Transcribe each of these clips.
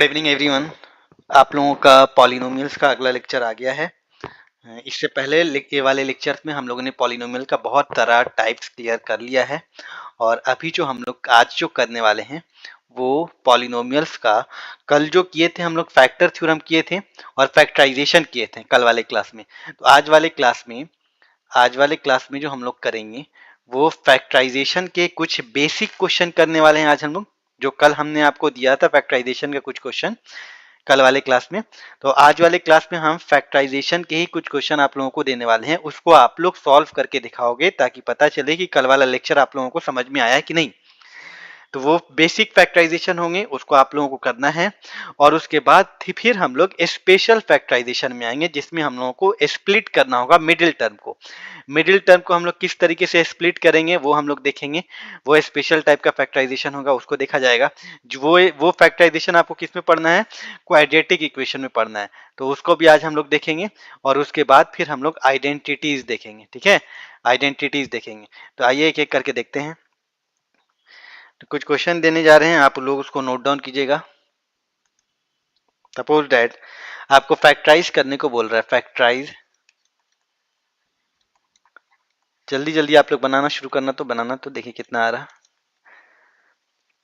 Good evening everyone. आप लोगों का पॉलिनोमियल्स का अगला लेक्चर आ गया है। इससे पहले ये वाले लेक्चर्स में हम लोगों ने पॉलिनोमियल का बहुत तरह टाइप्स क्लियर कर लिया है और अभी जो हम लोग आज जो करने वाले हैं वो पॉलिनोमियल्स का कल जो किए थे हम लोग फैक्टर थ्योरम किए थे और फैक्टराइजेशन किए थे कल वाले क्लास में। तो आज वाले क्लास में जो हम लोग करेंगे वो फैक्टराइजेशन के कुछ बेसिक क्वेश्चन करने वाले हैं आज हम लोग। जो कल हमने आपको दिया था फैक्टराइजेशन का कुछ क्वेश्चन कल वाले क्लास में, तो आज वाले क्लास में हम फैक्टराइजेशन के ही कुछ क्वेश्चन आप लोगों को देने वाले हैं। उसको आप लोग सॉल्व करके दिखाओगे ताकि पता चले कि कल वाला लेक्चर आप लोगों को समझ में आया है कि नहीं। तो वो बेसिक फैक्टराइजेशन होंगे, उसको आप लोगों को करना है और उसके बाद फिर हम लोग स्पेशल फैक्टराइजेशन में आएंगे जिसमें हम लोगों को स्प्लिट करना होगा मिडिल टर्म को। मिडिल टर्म को हम लोग किस तरीके से स्प्लिट करेंगे वो हम लोग देखेंगे। वो स्पेशल टाइप का फैक्टराइजेशन होगा, उसको देखा जाएगा। जो वो फैक्टराइजेशन आपको किस में पढ़ना है, क्वाड्रेटिक इक्वेशन में पढ़ना है, तो उसको भी आज हम लोग देखेंगे। और उसके बाद फिर हम लोग आइडेंटिटीज देखेंगे। ठीक है, आइडेंटिटीज देखेंगे। तो आइए एक एक करके देखते हैं। तो कुछ क्वेश्चन देने जा रहे हैं, आप लोग उसको नोट डाउन कीजिएगा। सपोज दैट आपको फैक्टराइज करने को बोल रहा है, फैक्टराइज। जल्दी जल्दी आप लोग बनाना शुरू करना, तो बनाना तो देखिए कितना आ रहा।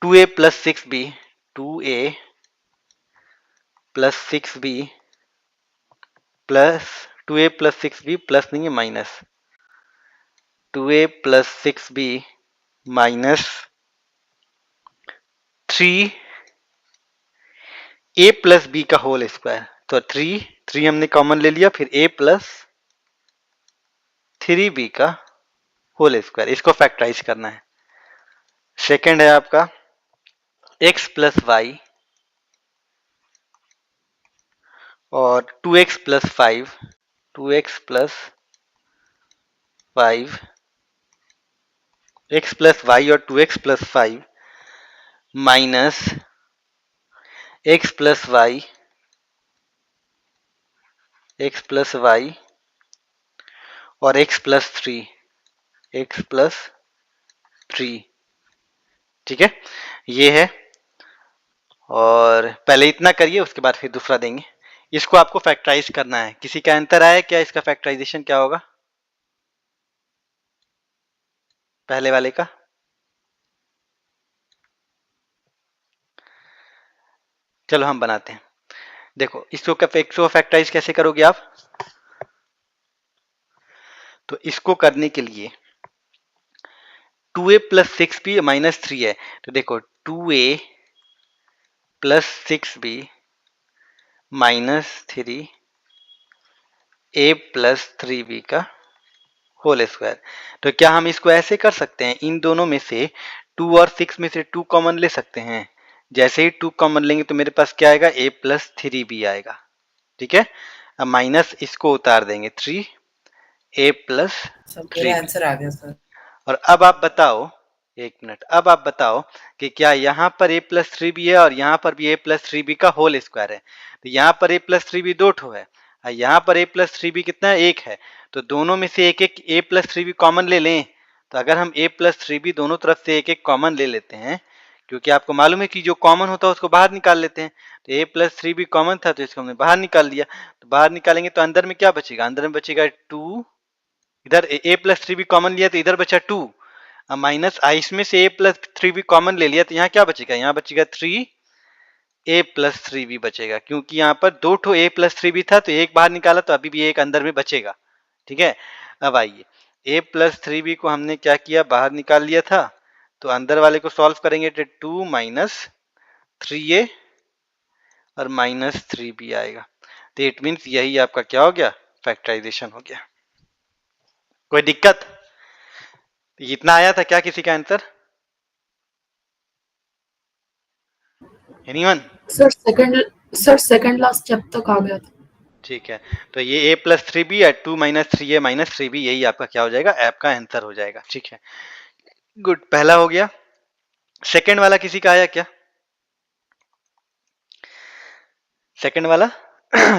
2a plus 6b, 2a plus 6b plus 2a plus 6b plus नहीं है minus 2a plus 6b minus 3a plus b का होल स्क्वायर। तो 3 हमने कॉमन ले लिया, फिर a प्लस 3b का होल स्क्वायर, इसको फैक्टराइज करना है। सेकंड है आपका x प्लस वाई और 2x plus 5, 2x plus 5, x plus Y और 2x plus 5 minus x plus Y, x plus Y और x प्लस 3, x प्लस 3। ठीक है, ये है। और पहले इतना करिए, उसके बाद फिर दूसरा देंगे। इसको आपको फैक्टराइज करना है। किसी का आंसर आया क्या, इसका फैक्टराइजेशन क्या होगा पहले वाले का? चलो हम बनाते हैं। देखो इसको फैक्टराइज कैसे करोगे आप, तो इसको करने के लिए 2a प्लस 6b माइनस 3 है। तो देखो 2a plus 6b minus 3 a plus 3b का होल स्क्वायर। तो क्या हम इसको ऐसे कर सकते हैं, इन दोनों में से 2 और 6 में से 2 कॉमन ले सकते हैं। जैसे ही 2 कॉमन लेंगे तो मेरे पास क्या आएगा, a प्लस 3b आएगा। ठीक है, अब माइनस इसको उतार देंगे 3a प्लस सर मेरा 3b। आंसर आ गया सर। और अब आप बताओ, एक मिनट, अब आप बताओ कि क्या यहाँ पर a प्लस 3b है और यहाँ पर भी a प्लस 3b का होल स्क्वायर है। तो यहाँ पर a प्लस 3b 2 ठो है और यहाँ पर a प्लस 3b कितना है, 1 है। तो दोनों में से एक एक a प्लस 3b कॉमन ले लें। तो अगर हम a प्लस 3b दोनों तरफ से एक एक कॉमन ले लेते हैं, क्योंकि आपको मालूम है कि जो कॉमन होता है उसको बाहर निकाल लेते हैं। तो a प्लस 3b कॉमन था तो इसको हमने बाहर निकाल लिया। तो बाहर निकालेंगे तो अंदर में क्या बचेगा, अंदर में बचेगा 2। इधर a प्लस 3b कॉमन लिया तो इधर बचा 2, माइनस इसमें से a प्लस 3b कॉमन ले लिया तो यहाँ क्या बचेगा, यहाँ बचेगा 3a प्लस 3b बचेगा। क्योंकि यहाँ पर 2 ठो a प्लस 3b था तो एक बाहर निकाला तो अभी भी एक अंदर में बचेगा। ठीक है, अब आइए a प्लस 3b को हमने क्या किया, बाहर निकाल लिया था। तो अंदर वाले को सॉल्व करेंगे तो 2 माइनस 3a और माइनस 3b आएगा। तो इट मीन्स यही आपका क्या हो गया, फैक्टराइजेशन हो गया। कोई दिक्कत? इतना आया था क्या किसी का answer, anyone? Sir second last chapter तक आ गया था। ठीक है, तो ये a प्लस 3b है, 2 माइनस 3a माइनस 3b, यही आपका क्या हो जाएगा, आपका आंसर हो जाएगा। ठीक है, गुड, पहला हो गया। सेकंड वाला किसी का आया क्या, सेकंड वाला?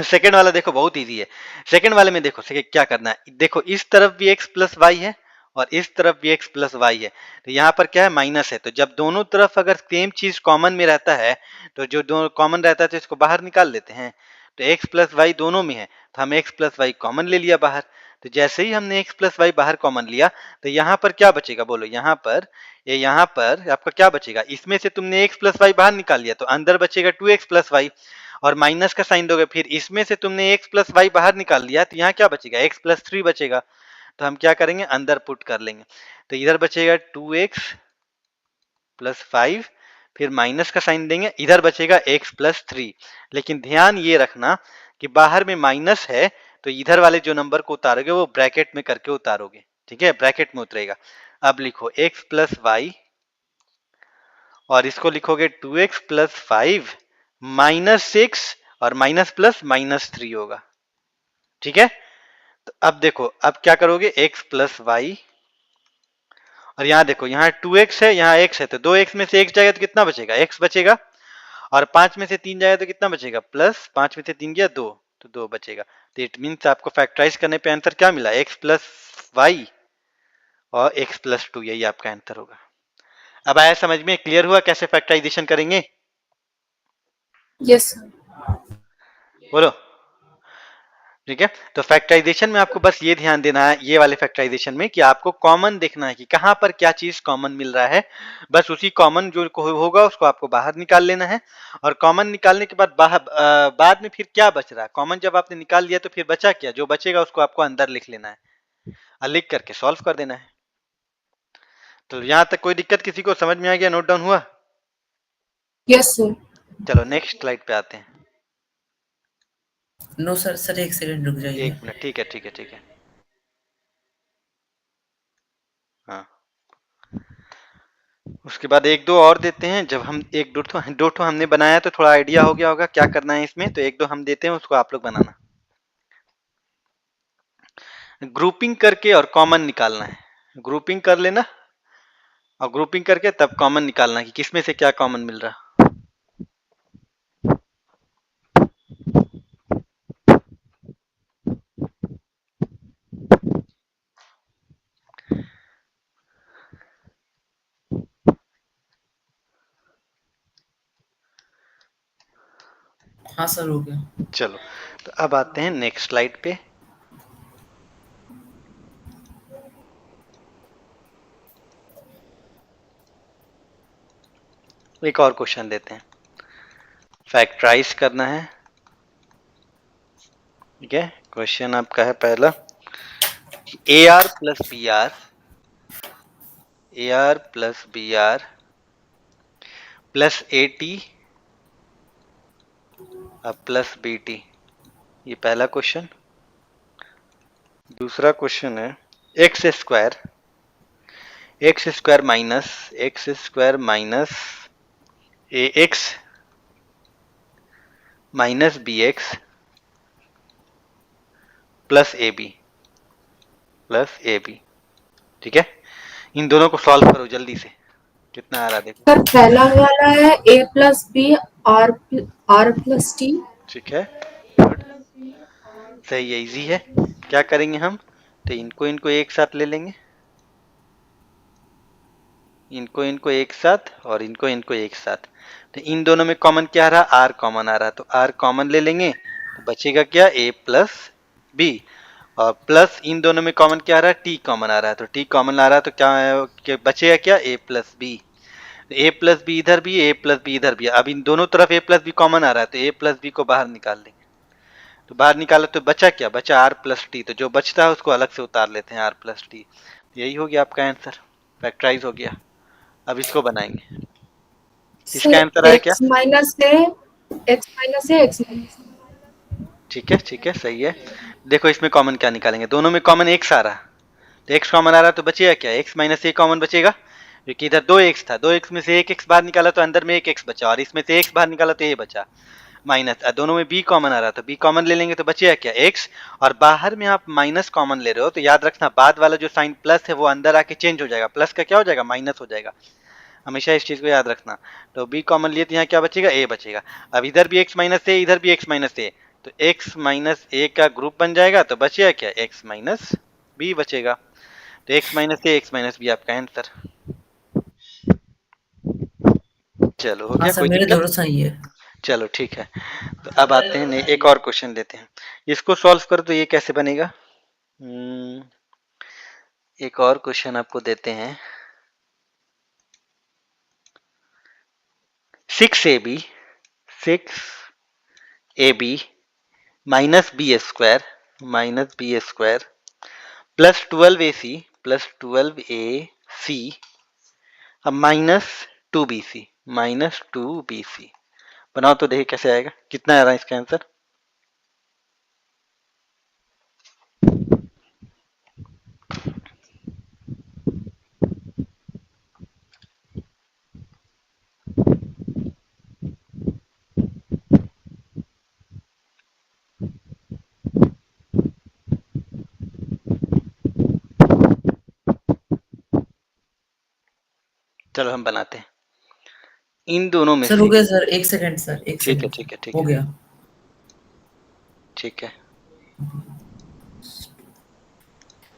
सेकंड वाला देखो बहुत इजी है। सेकंड वाले में देखो क्या करना है, देखो इस तरफ भी x प्लस वाई है और इस तरफ भी x प्लस वाई है, तो यहाँ पर क्या है, माइनस है। तो जब दोनों तरफ अगर सेम चीज कॉमन में रहता है, तो जो दोनों कॉमन रहता है तो इसको बाहर निकाल लेते हैं। तो x प्लस वाई दोनों में है, तो हम x प्लस वाई कॉमन ले लिया बाहर। तो जैसे ही हमने x प्लस वाई बाहर कॉमन लिया, तो यहाँ पर क्या बचेगा, बोलो यहाँ पर आपका क्या बचेगा, इसमें से तुमने x प्लस वाई बाहर निकाल लिया, तो अंदर बचेगा 2x प्लस वाई, और माइनस का साइन दोगे, फिर इसमें से तुमने x प्लस वाई बाहर निकाल लिया, तो यहाँ क्या बचेगा, x प्लस थ्री बचेगा। तो हम क्या करेंगे, अंदर पुट कर लेंगे। तो इधर बचेगा 2x प्लस फाइव, फिर माइनस का साइन देंगे, इधर बचेगा x प्लस थ्री। लेकिन ध्यान ये रखना कि बाहर में माइनस है, तो इधर वाले जो नंबर को उतारोगे वो ब्रैकेट में करके उतारोगे, ठीक है, ब्रैकेट में उतरेगा। अब लिखो x प्लस वाई, और इसको लिखोगे 2x plus five minus six, और माइनस प्लस माइनस थ्री होगा, ठीक है। तो अब देखो, अब क्या करोगे, x प्लस वाई, और यहाँ देखो, यहाँ 2x है, यहाँ x है, तो 2x में से x जाएगा तो कितना बचेगा, x बचेगा, और 5 में से 3 जाएगा तो कितना बचेगा, प्लस 5 में से 3 गया 2, तो 2 बचेगा। तो इट मीन्स आपको फैक्टराइज करने पे आंसर क्या मिला, x प्लस वाई और x प्लस टू, यही आपका आंसर होगा। अब आया समझ में, क्लियर हुआ कैसे फैक्टराइजेशन करेंगे, यस सर। बोलो, ठीक है। तो फैक्टराइजेशन में आपको बस ये ध्यान देना है, ये वाले फैक्टराइजेशन में, कि आपको कॉमन देखना है कि कहां पर क्या चीज कॉमन मिल रहा है, बस उसी कॉमन जो होगा उसको आपको बाहर निकाल लेना है। और कॉमन निकालने के बाद बाद में फिर क्या बच रहा है, कॉमन जब आपने निकाल लिया तो फिर बचा क्या, जो बचेगा उसको आपको अंदर लिख लेना है, और लिख करके सॉल्व कर देना है। तो यहां तक कोई दिक्कत किसी को, समझ में आ गया, नोट डाउन हुआ। Yes sir. चलो नेक्स्ट स्लाइड पे आते हैं। नो सर, सर एक सेकंड रुक जाइए। एक मिनट, ठीक है ठीक है ठीक है, हाँ। उसके बाद एक दो और देते हैं, जब हम एक दो ठो हमने बनाया तो थोड़ा आइडिया हो गया होगा क्या करना है इसमें, तो एक दो हम देते हैं, उसको आप लोग बनाना। ग्रुपिंग करके और कॉमन निकालना है, ग्रुपिंग कर लेना, और ग्रुपिंग करके तब कॉमन निकालना कि किसमें से क्या कॉमन मिल रहा। हाँ सर, हो गया। चलो, तो अब आते हैं नेक्स्ट स्लाइड पे। एक और क्वेश्चन लेते हैं, फैक्टराइज करना है, ठीक है। क्वेश्चन आपका है पहला, A R plus B R, A R plus B R plus A T plus B T, ये पहला क्वेश्चन। दूसरा क्वेश्चन है X square minus A X minus B X plus A B, ठीक है। इन दोनों को सॉल्व करो जल्दी से, कितना आ रहा है देखो। सर पहला वाला है a plus B R plus T. ठीक है, गुड, सही है, इजी है। क्या करेंगे हम, तो इनको इनको एक साथ ले लेंगे, इनको इनको एक साथ, और इनको इनको एक साथ। तो इन दोनों में कॉमन क्या आ रहा, आर कॉमन आ रहा है, तो आर कॉमन ले लेंगे, तो बचेगा क्या, ए प्लस बी, और प्लस इन दोनों में कॉमन क्या आ रहा है, टी कॉमन आ रहा है, तो टी कॉमन आ रहा है, तो क्या बचेगा, क्या, ए प्लस बी। ए प्लस बी इधर भी, ए प्लस बी इधर भी, अब इन दोनों तरफ ए प्लस बी कॉमन आ रहा है, तो ए प्लस बी को बाहर निकाल देंगे। तो बाहर निकाला तो बचा क्या, बचा आर प्लस टी, तो जो बचता है उसको अलग से उतार लेते हैं, आर प्लस टी। यही हो गया आपका आंसर, फैक्टराइज हो गया। अब इसको बनाएंगे, इसका सर आंसर आया क्या, x माइनस है, x माइनस है, x माइनस। ठीक है, सही है। देखो इसमें कॉमन क्या निकालेंगे, दोनों में कॉमन एक्स आ रहा, तो एक्स कॉमन आ रहा, तो बचेगा क्या, एक्स माइनस ए कॉमन बचेगा, क्योंकि इधर दो एक्स था, दो एक्स में से एक एक्स बाहर निकाला तो अंदर में एक एक्स बचा, और इसमें से एक्स बाहर निकाला तो ए बचा, माइनस, दोनों में बी कॉमन आ रहा, तो बी कॉमन ले लेंगे तो बचेगा क्या, एक्स, और बाहर में आप माइनस कॉमन ले रहे हो, तो याद रखना बाद वाला जो साइन प्लस है वो अंदर आके चेंज हो जाएगा, प्लस का क्या हो जाएगा, माइनस हो जाएगा, हमेशा इस चीज को याद रखना। तो बी कॉमन लिए तो यहाँ क्या बचेगा, ए बचेगा। अब इधर भी एक्स माइनस ए, इधर भी एक्स माइनस ए, तो एक्स माइनस ए का ग्रुप बन जाएगा, तो बचेगा क्या, एक्स माइनस बी बचेगा। तो x minus A X minus B आपका आंसर। चलो हो हाँ गया, सर, कोई मेरे दिक्कत? दोनों सही है। चलो ठीक है। तो अब आते हैं एक और क्वेश्चन लेते हैं। इसको सॉल्व करो तो ये कैसे बनेगा। एक और क्वेश्चन आपको देते हैं। 6ab 6ab -b² plus 12ac अब -2bc बनाओ तो देखिए कैसे आएगा, कितना आ रहा है इसका आंसर। चलो हम बनाते हैं इन दोनों में सर से। हो गया सर, एक सेकंड सर, एक ठीक है सेकंड ठीक सर, है ठीक हो है गया। ठीक है।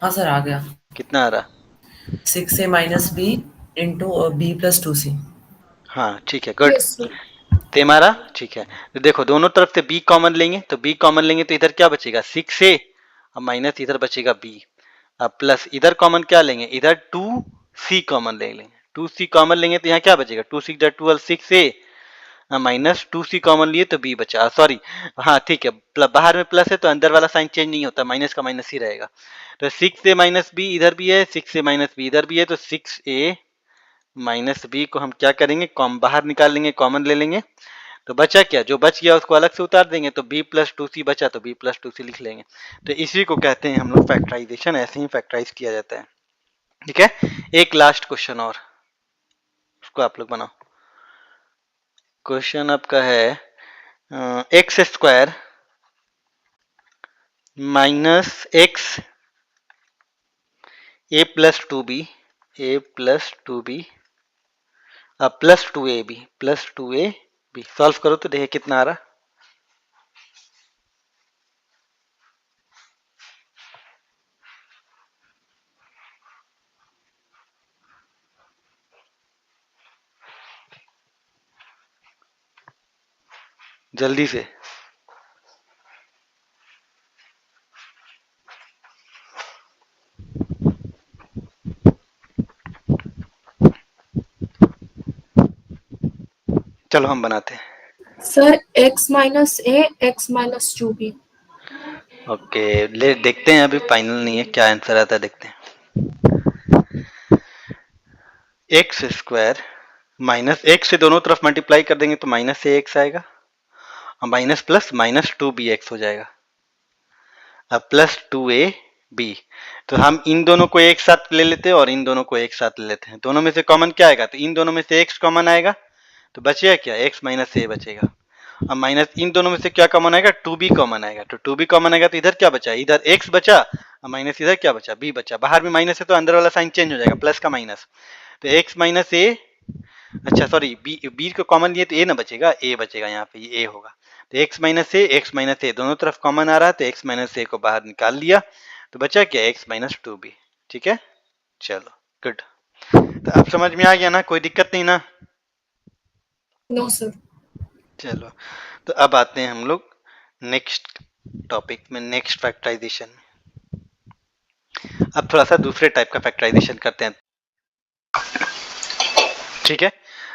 हाँ सर, आ गया। कितना आ रहा? 6a minus B into B plus 2c। हाँ ठीक है, गुड। Yes sir. तेमारा ठीक है। तो देखो दोनों तरफ से b कॉमन लेंगे, तो b कॉमन लेंगे तो इधर क्या बचेगा 6a, अब माइनस इधर बचेगा b, अब प्लस इधर कॉमन क्या लेंगे, इधर 2c कॉमन ले लेंगे, 2c कॉमन लेंगे तो यहाँ क्या बचेगा 2 6 12 6a, माइनस 2c कॉमन लिए तो b बचा, सॉरी हाँ ठीक है, बाहर में प्लस है तो अंदर वाला साइन चेंज नहीं होता, माइनस का माइनस ही रहेगा। तो 6a माइनस बी इधर भी है, 6a माइनस बी इधर भी है, तो 6a माइनस बी को हम क्या करेंगे, बाहर निकाल लेंगे, कॉमन ले लेंगे, तो बचा क्या, जो बच गया उसको अलग से उतार देंगे, तो b प्लस 2c बचा तो b प्लस 2c लिख लेंगे। तो इसी को कहते हैं हम लोग फैक्टराइजेशन, ऐसे ही फैक्टराइज किया जाता है। ठीक है, एक लास्ट क्वेश्चन और, उसको आप लोग बनाओ। क्वेश्चन आपका है X square -x a+2b +2ab solve करो तो देखिए कितना आ रहा। जल्दी से। चलो हम बनाते हैं। Sir x minus A X minus 2b। Okay, ले देखते हैं, अभी फाइनल नहीं है, क्या आंसर आता है देखते हैं। एक्स स्क्वायर माइनस एक्स से दोनों तरफ मल्टीप्लाई कर देंगे तो माइनस से एक्स आएगा, और माइनस प्लस -2bx हो जाएगा, अब +2ab। तो हम इन दोनों को एक साथ ले लेते हैं और इन दोनों को एक साथ ले लेते हैं, दोनों में से कॉमन क्या आएगा, तो इन दोनों में से x कॉमन आएगा, तो बचेगा क्या x माइनस a बचेगा, अब माइनस इन दोनों में से क्या कॉमन आएगा 2b कॉमन आएगा, तो 2b कॉमन आएगा तो इधर क्या बचा, इधर x बचा, और माइनस इधर क्या बचा b बचा, बाहर में माइनस है तो अंदर वाला साइन चेंज हो जाएगा, प्लस का माइनस, तो x माइनस a, अच्छा सॉरी बी को कॉमन लिए तो ए ना बचेगा, ए बचेगा यहाँ पे, ये ए होगा, तो एक्स माइनस ए दोनों तरफ कॉमन आ रहा है, तो एक्स माइनस ए को बाहर निकाल लिया, तो बचा क्या एक्स माइनस 2b। ठीक है, चलो गुड। तो अब समझ में आ गया ना, कोई दिक्कत नहीं ना। No sir. चलो, तो अब आते हैं हम लोग नेक्स्ट टॉपिक में, नेक्स्ट फैक्टराइजेशन में। अब थोड़ा सा दूसरे टाइप का फैक्टराइजेशन करते हैं। ठीक है,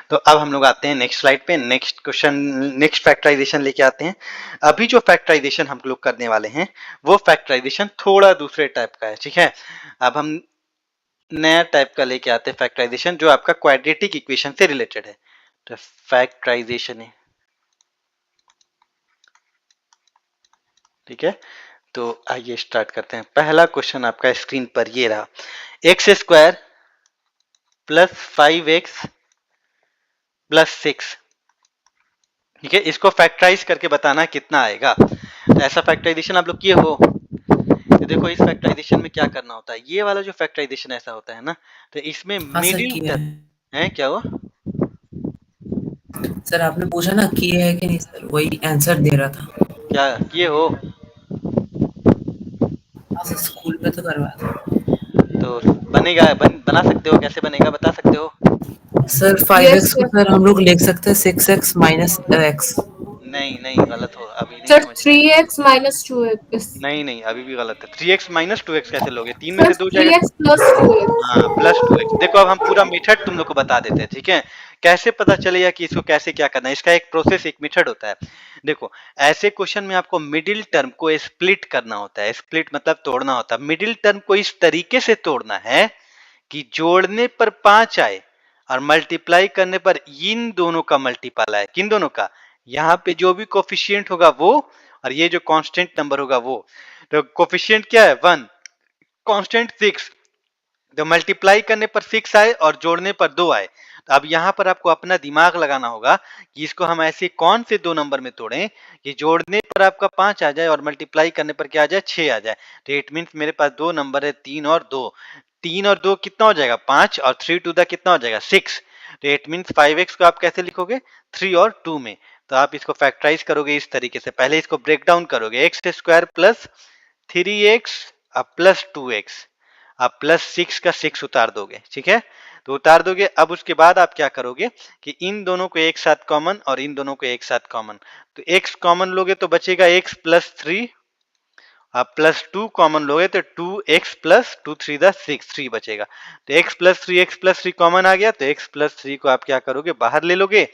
तो अब हम लोग आते हैं नेक्स्ट स्लाइड पे, नेक्स्ट क्वेश्चन, नेक्स्ट फैक्टराइजेशन लेके आते हैं। अभी जो फैक्टराइजेशन हम लोग करने वाले हैं वो फैक्टराइजेशन थोड़ा दूसरे टाइप का है। ठीक है, अब हम नया टाइप का लेके आते हैं फैक्टराइजेशन, जो आपका क्वाड्रेटिक इक्वेशन से रिलेटेड है। तो फैक्टराइजेशन है, ठीक है, तो आइए स्टार्ट करते हैं। पहला क्वेश्चन आपका स्क्रीन पर ये रहा, x square plus 5x plus 6। ठीक है, इसको फैक्टराइज करके बताना कितना आएगा। तो ऐसा फैक्टराइजेशन आप लोग किए हो, तो देखो इस फैक्टराइजेशन में क्या करना होता है, ये वाला जो फैक्टराइजेशन ऐसा होता है ना, तो इसमें हाँ सर, मिडिल किया टर्म है। है, क्या हुआ सर आपने पूछा ना किए है कि नहीं, सर वही आंसर दे रहा था। क्या किए हो, हाँ सर, स्कूल में तो करवाया था। तो बना सकते हो, कैसे बनेगा बता सकते हो? सर 3x 5x को सर हम लोग लिख सकते हैं 6x माइनस x। नहीं नहीं, गलत हो, अभी नहीं सर समझ रहे। 3x minus 2x। नहीं नहीं, अभी भी गलत है। 3x माइनस 2x कैसे लोगे? 3 में सर से 2 जाएगा। 3x plus 2x। हाँ, प्लस 2x। देखो अब हम पूरा मेथड तुम लोग को बता देते हैं, ठीक है? कैसे पता चलेगा कि इसको कैसे क्या करना है, इसका एक प्रोसेस, एक मेथड होता है। देखो, ऐसे क्वेश्चन में आपको मिडिल टर्म को स्प्लिट करना होता है। स्प्लिट मतलब तोड़ना होता है। मिडिल टर्म को इस तरीके से तोड़ना है कि जोड़ने पर 5 आए और मल्टीप्लाई करने पर इन दोनों का मल्टीपल आए। किन दोनों का? यहाँ पे जो भी कोफिशिएंट होगा वो, और ये जो कांस्टेंट नंबर होगा वो। तो कोफिशिएंट क्या है? 1, कांस्टेंट 6। तो मल्टीप्लाई करने पर 6 आए और जोड़ने पर 2 आए। तो अब यहाँ पर आपको अपना दिमाग लगाना होगा कि इसको हम ऐसे कौन से दो नंबर में तोड़ें कि जोड़ने पर आपका 5 आ जाए और मल्टीप्लाई करने पर क्या आ जाए? 6 आ जाए। तो इट मीन्स मेरे पास दो नंबर है, 3 और 2। 3 और 2 कितना हो जाएगा? 5, और 3 टू द कितना हो जाएगा? 6। तो इट मीन्स 5x को आप कैसे लिखोगे? 3 और 2 में। तो आप इसको फैक्टराइज करोगे इस तरीके से। पहले इसको ब्रेक डाउन करोगे, x square plus 3x plus 2x, आप प्लस 6 का 6 उतार दोगे, ठीक है? तो उतार दोगे। अब उसके बाद आप क्या करोगे कि इन दोनों को एक साथ कॉमन और इन दोनों को एक साथ कॉमन। तो x कॉमन लोगे तो बचेगा x प्लस 3, आप प्लस 2 कॉमन लोगे तो 2x प्लस 2 3 द 6, 3 बचेगा। तो x प्लस 3 कॉमन आ गया, तो x प्लस 3 को आप क्या करोगे? बाहर ले लोगे।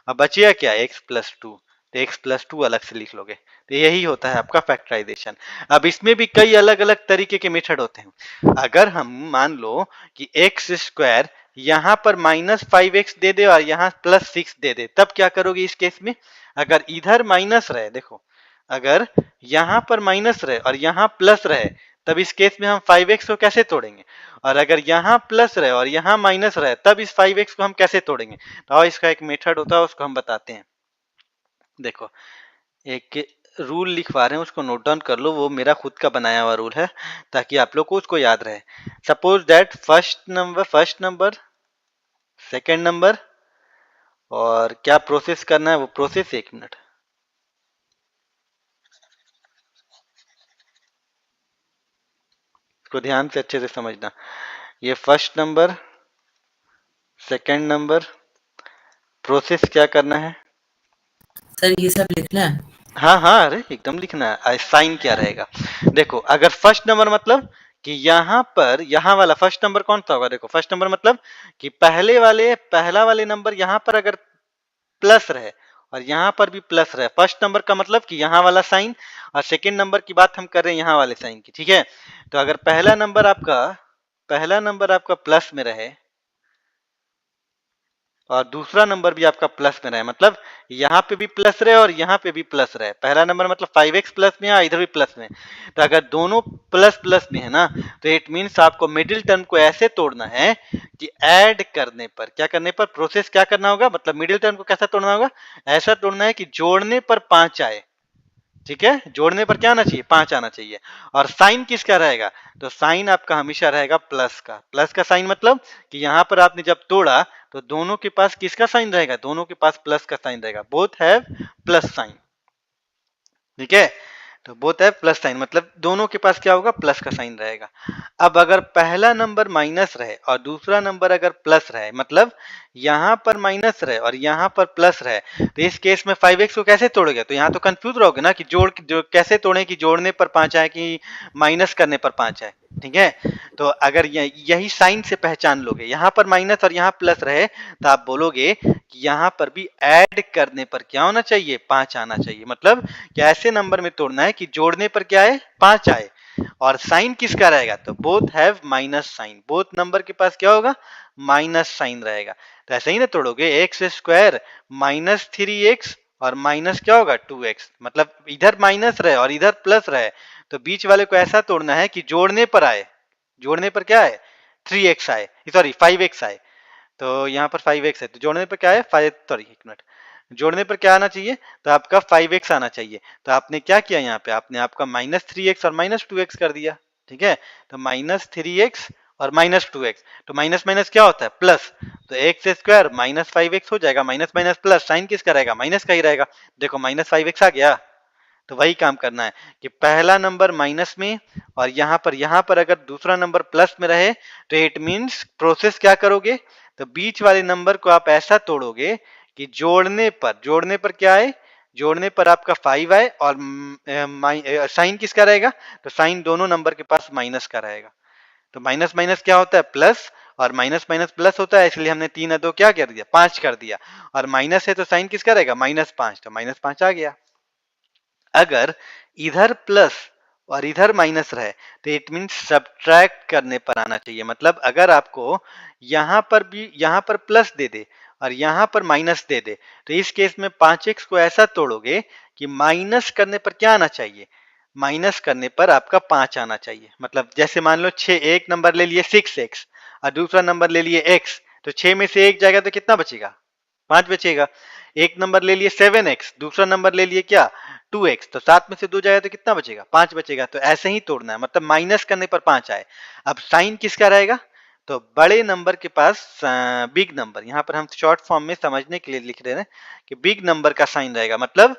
अब बचेगा क्या? x plus 2। तो x प्लस 2 अलग से लिख लोगे। तो यही होता है आपका फैक्टराइजेशन। अब इसमें भी कई अलग अलग तरीके के मेथड होते हैं। अगर हम मान लो कि एक्स स्क्वायर यहाँ पर माइनस 5x दे दे और यहाँ प्लस 6 दे दे, तब क्या करोगे इस केस में? अगर इधर माइनस रहे, देखो, अगर यहाँ पर माइनस रहे और यहाँ प्लस रहे, तब इस केस में हम 5x को कैसे तोड़ेंगे? और अगर यहाँ प्लस रहे और यहाँ माइनस रहे, तब इस 5x को हम कैसे तोड़ेंगे? तो इसका एक मेथड होता है, उसको हम बताते हैं। देखो, एक रूल लिखवा रहे हैं, उसको नोट डाउन कर लो। वो मेरा खुद का बनाया हुआ रूल है, ताकि आप लोग को उसको याद रहे। Suppose that first number, second number, और क्या प्रोसेस करना है वो प्रोसेस, 1 मिनट, इसको ध्यान से अच्छे से समझना। ये first number, second number, process क्या करना है? सर ये सब लिखना है। हाँ हाँ, अरे एकदम लिखना है। साइन क्या रहेगा? देखो, अगर फर्स्ट नंबर मतलब कि यहाँ पर, यहाँ वाला फर्स्ट नंबर कौन सा होगा? देखो, फर्स्ट नंबर मतलब कि पहला वाले नंबर यहाँ पर अगर प्लस रहे और यहाँ पर भी प्लस रहे, फर्स्ट नंबर का मतलब कि यहाँ वाला साइन। और सेकंड नंबर की बात हम कर रहे हैं यहाँ वाले साइन की, ठीक है? तो अगर पहला नंबर आपका प्लस में रहे और दूसरा नंबर भी आपका प्लस में रहे, मतलब यहाँ पे भी प्लस रहे और यहाँ पे भी प्लस रहे। पहला नंबर मतलब 5x प्लस में है, इधर भी प्लस में। तो अगर दोनों प्लस प्लस में है ना, तो इट मीन्स आपको मिडिल टर्म को ऐसे तोड़ना है कि ऐड करने पर, क्या करने पर, प्रोसेस क्या करना होगा, मतलब मिडिल टर्म को कैसा तोड़ना होगा? ऐसा तोड़ना है कि जोड़ने पर 5 आए, ठीक है? जोड़ने पर क्या आना चाहिए? 5 आना चाहिए। और साइन किसका रहेगा? तो साइन आपका हमेशा रहेगा प्लस का। प्लस का साइन मतलब कि यहाँ पर आपने जब तोड़ा तो दोनों के पास किसका साइन रहेगा? दोनों के पास प्लस का साइन रहेगा। बोथ हैव प्लस साइन, ठीक है? तो बोथ हैव प्लस साइन मतलब दोनों के पास क्या होगा? प्लस का साइन रहेगा। अब अगर पहला नंबर माइनस रहे और दूसरा नंबर अगर प्लस रहे, मतलब यहाँ पर माइनस रहे और यहाँ पर प्लस रहे, तो इस केस में 5x को कैसे तोड़ोगे? तो यहाँ तो कंफ्यूज रहोगे ना कि कैसे तोड़े, कि जोड़ने पर 5 आए कि माइनस करने पर 5 आए, ठीक है? तो अगर यही साइन से पहचान लोगे, यहाँ पर माइनस और यहाँ प्लस रहे, तो आप बोलोगे कि यहाँ पर भी ऐड करने पर क्या होना चाहिए? 5 आना चाहिए। मतलब कि ऐसे नंबर में तोड़ना है कि जोड़ने पर क्या आए? 5 आए। और साइन किसका रहेगा? तो both have minus sign, both number के पास क्या होगा? माइनस साइन रहेगा। तो ऐसे ही ना तोड़ोगे, एक्स स्क्वायर माइनस 3x और माइनस क्या होगा? 2x, मतलब इधर माइनस रहे और इधर प्लस रहे, तो बीच वाले को ऐसा तोड़ना है कि जोड़ने पर आए। जोड़ने पर क्या है? 3x आए, सॉरी 5x आए। तो यहाँ पर 5x है, तो जोड़ने पर क्या है? 5, सॉरी 1 मिनट, जोड़ने पर क्या आना चाहिए? तो आपका 5x आना चाहिए। तो आपने क्या किया यहाँ पे? आपने आपका माइनस 3x और माइनस 2x कर दिया, ठीक है? तो माइनस 3x और माइनस 2x, तो माइनस माइनस क्या होता है? प्लस। तो एक्स स्क्वायर माइनस 5x हो जाएगा, माइनस माइनस प्लस, साइन किसका रहेगा? माइनस का ही रहेगा। देखो माइनस 5x आ गया, तो वही काम करना है कि पहला नंबर माइनस में और यहाँ पर अगर दूसरा नंबर प्लस में रहे तो इट मीन्स प्रोसेस क्या करोगे, तो बीच वाले नंबर को आप ऐसा तोड़ोगे कि जोड़ने पर क्या है, जोड़ने पर आपका 5 आए और साइन किसका रहेगा, तो साइन दोनों नंबर के पास माइनस का रहेगा। तो माइनस माइनस क्या होता है, प्लस, और माइनस माइनस प्लस होता है, इसलिए हमने 3 अदो क्या कर दिया, 5 कर दिया, और माइनस है तो साइन किसका रहेगा, -5, तो -5 आ गया। अगर इधर प्लस और इधर माइनस रहे तो इट मीन्स सब्ट्रैक्ट करने पर आना चाहिए। मतलब अगर आपको यहाँ पर प्लस दे दे और यहाँ पर माइनस दे दे तो इस केस में 5x को ऐसा तोड़ोगे कि माइनस करने पर क्या आना चाहिए, माइनस करने पर आपका 5 आना चाहिए। मतलब जैसे मान लो 6, एक नंबर ले लिए 6x और दूसरा नंबर ले लिए x, तो 6 में से 1 जाएगा तो कितना बचेगा, 5 बचेगा। एक नंबर ले लिए 7x, दूसरा नंबर ले लिए क्या, 2x, तो 7 में से 2 जाएगा तो कितना बचेगा, 5 बचेगा। तो ऐसे ही तोड़ना है, मतलब माइनस करने पर 5 आए। अब साइन किसका रहेगा, तो बड़े नंबर के पास बिग नंबर, यहाँ पर हम शॉर्ट फॉर्म में समझने के लिए लिख रहे हैं कि बिग नंबर का साइन रहेगा। मतलब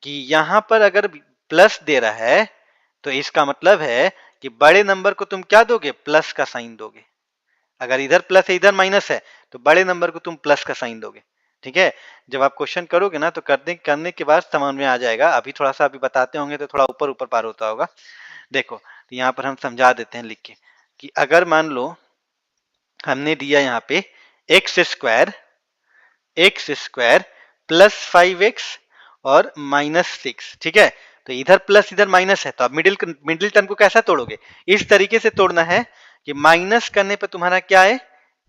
कि यहाँ पर अगर प्लस दे रहा है तो इसका मतलब है कि बड़े नंबर को तुम क्या दोगे, प्लस का साइन दोगे। अगर इधर प्लस है इधर माइनस है तो बड़े नंबर को तुम प्लस का साइन दोगे। ठीक है, जब आप क्वेश्चन करोगे ना तो करने के बाद समझ में आ जाएगा। अभी थोड़ा सा अभी बताते होंगे तो थोड़ा ऊपर ऊपर पार होता होगा। देखो तो यहाँ पर हम समझा देते हैं लिख के कि अगर मान लो हमने दिया यहाँ पे एक्स स्क्वायर प्लस 5x और -6, ठीक है, तो इधर प्लस इधर माइनस है, तो अब मिडिल टर्म को कैसा तोड़ोगे, इस तरीके से तोड़ना है कि माइनस करने पर तुम्हारा क्या है,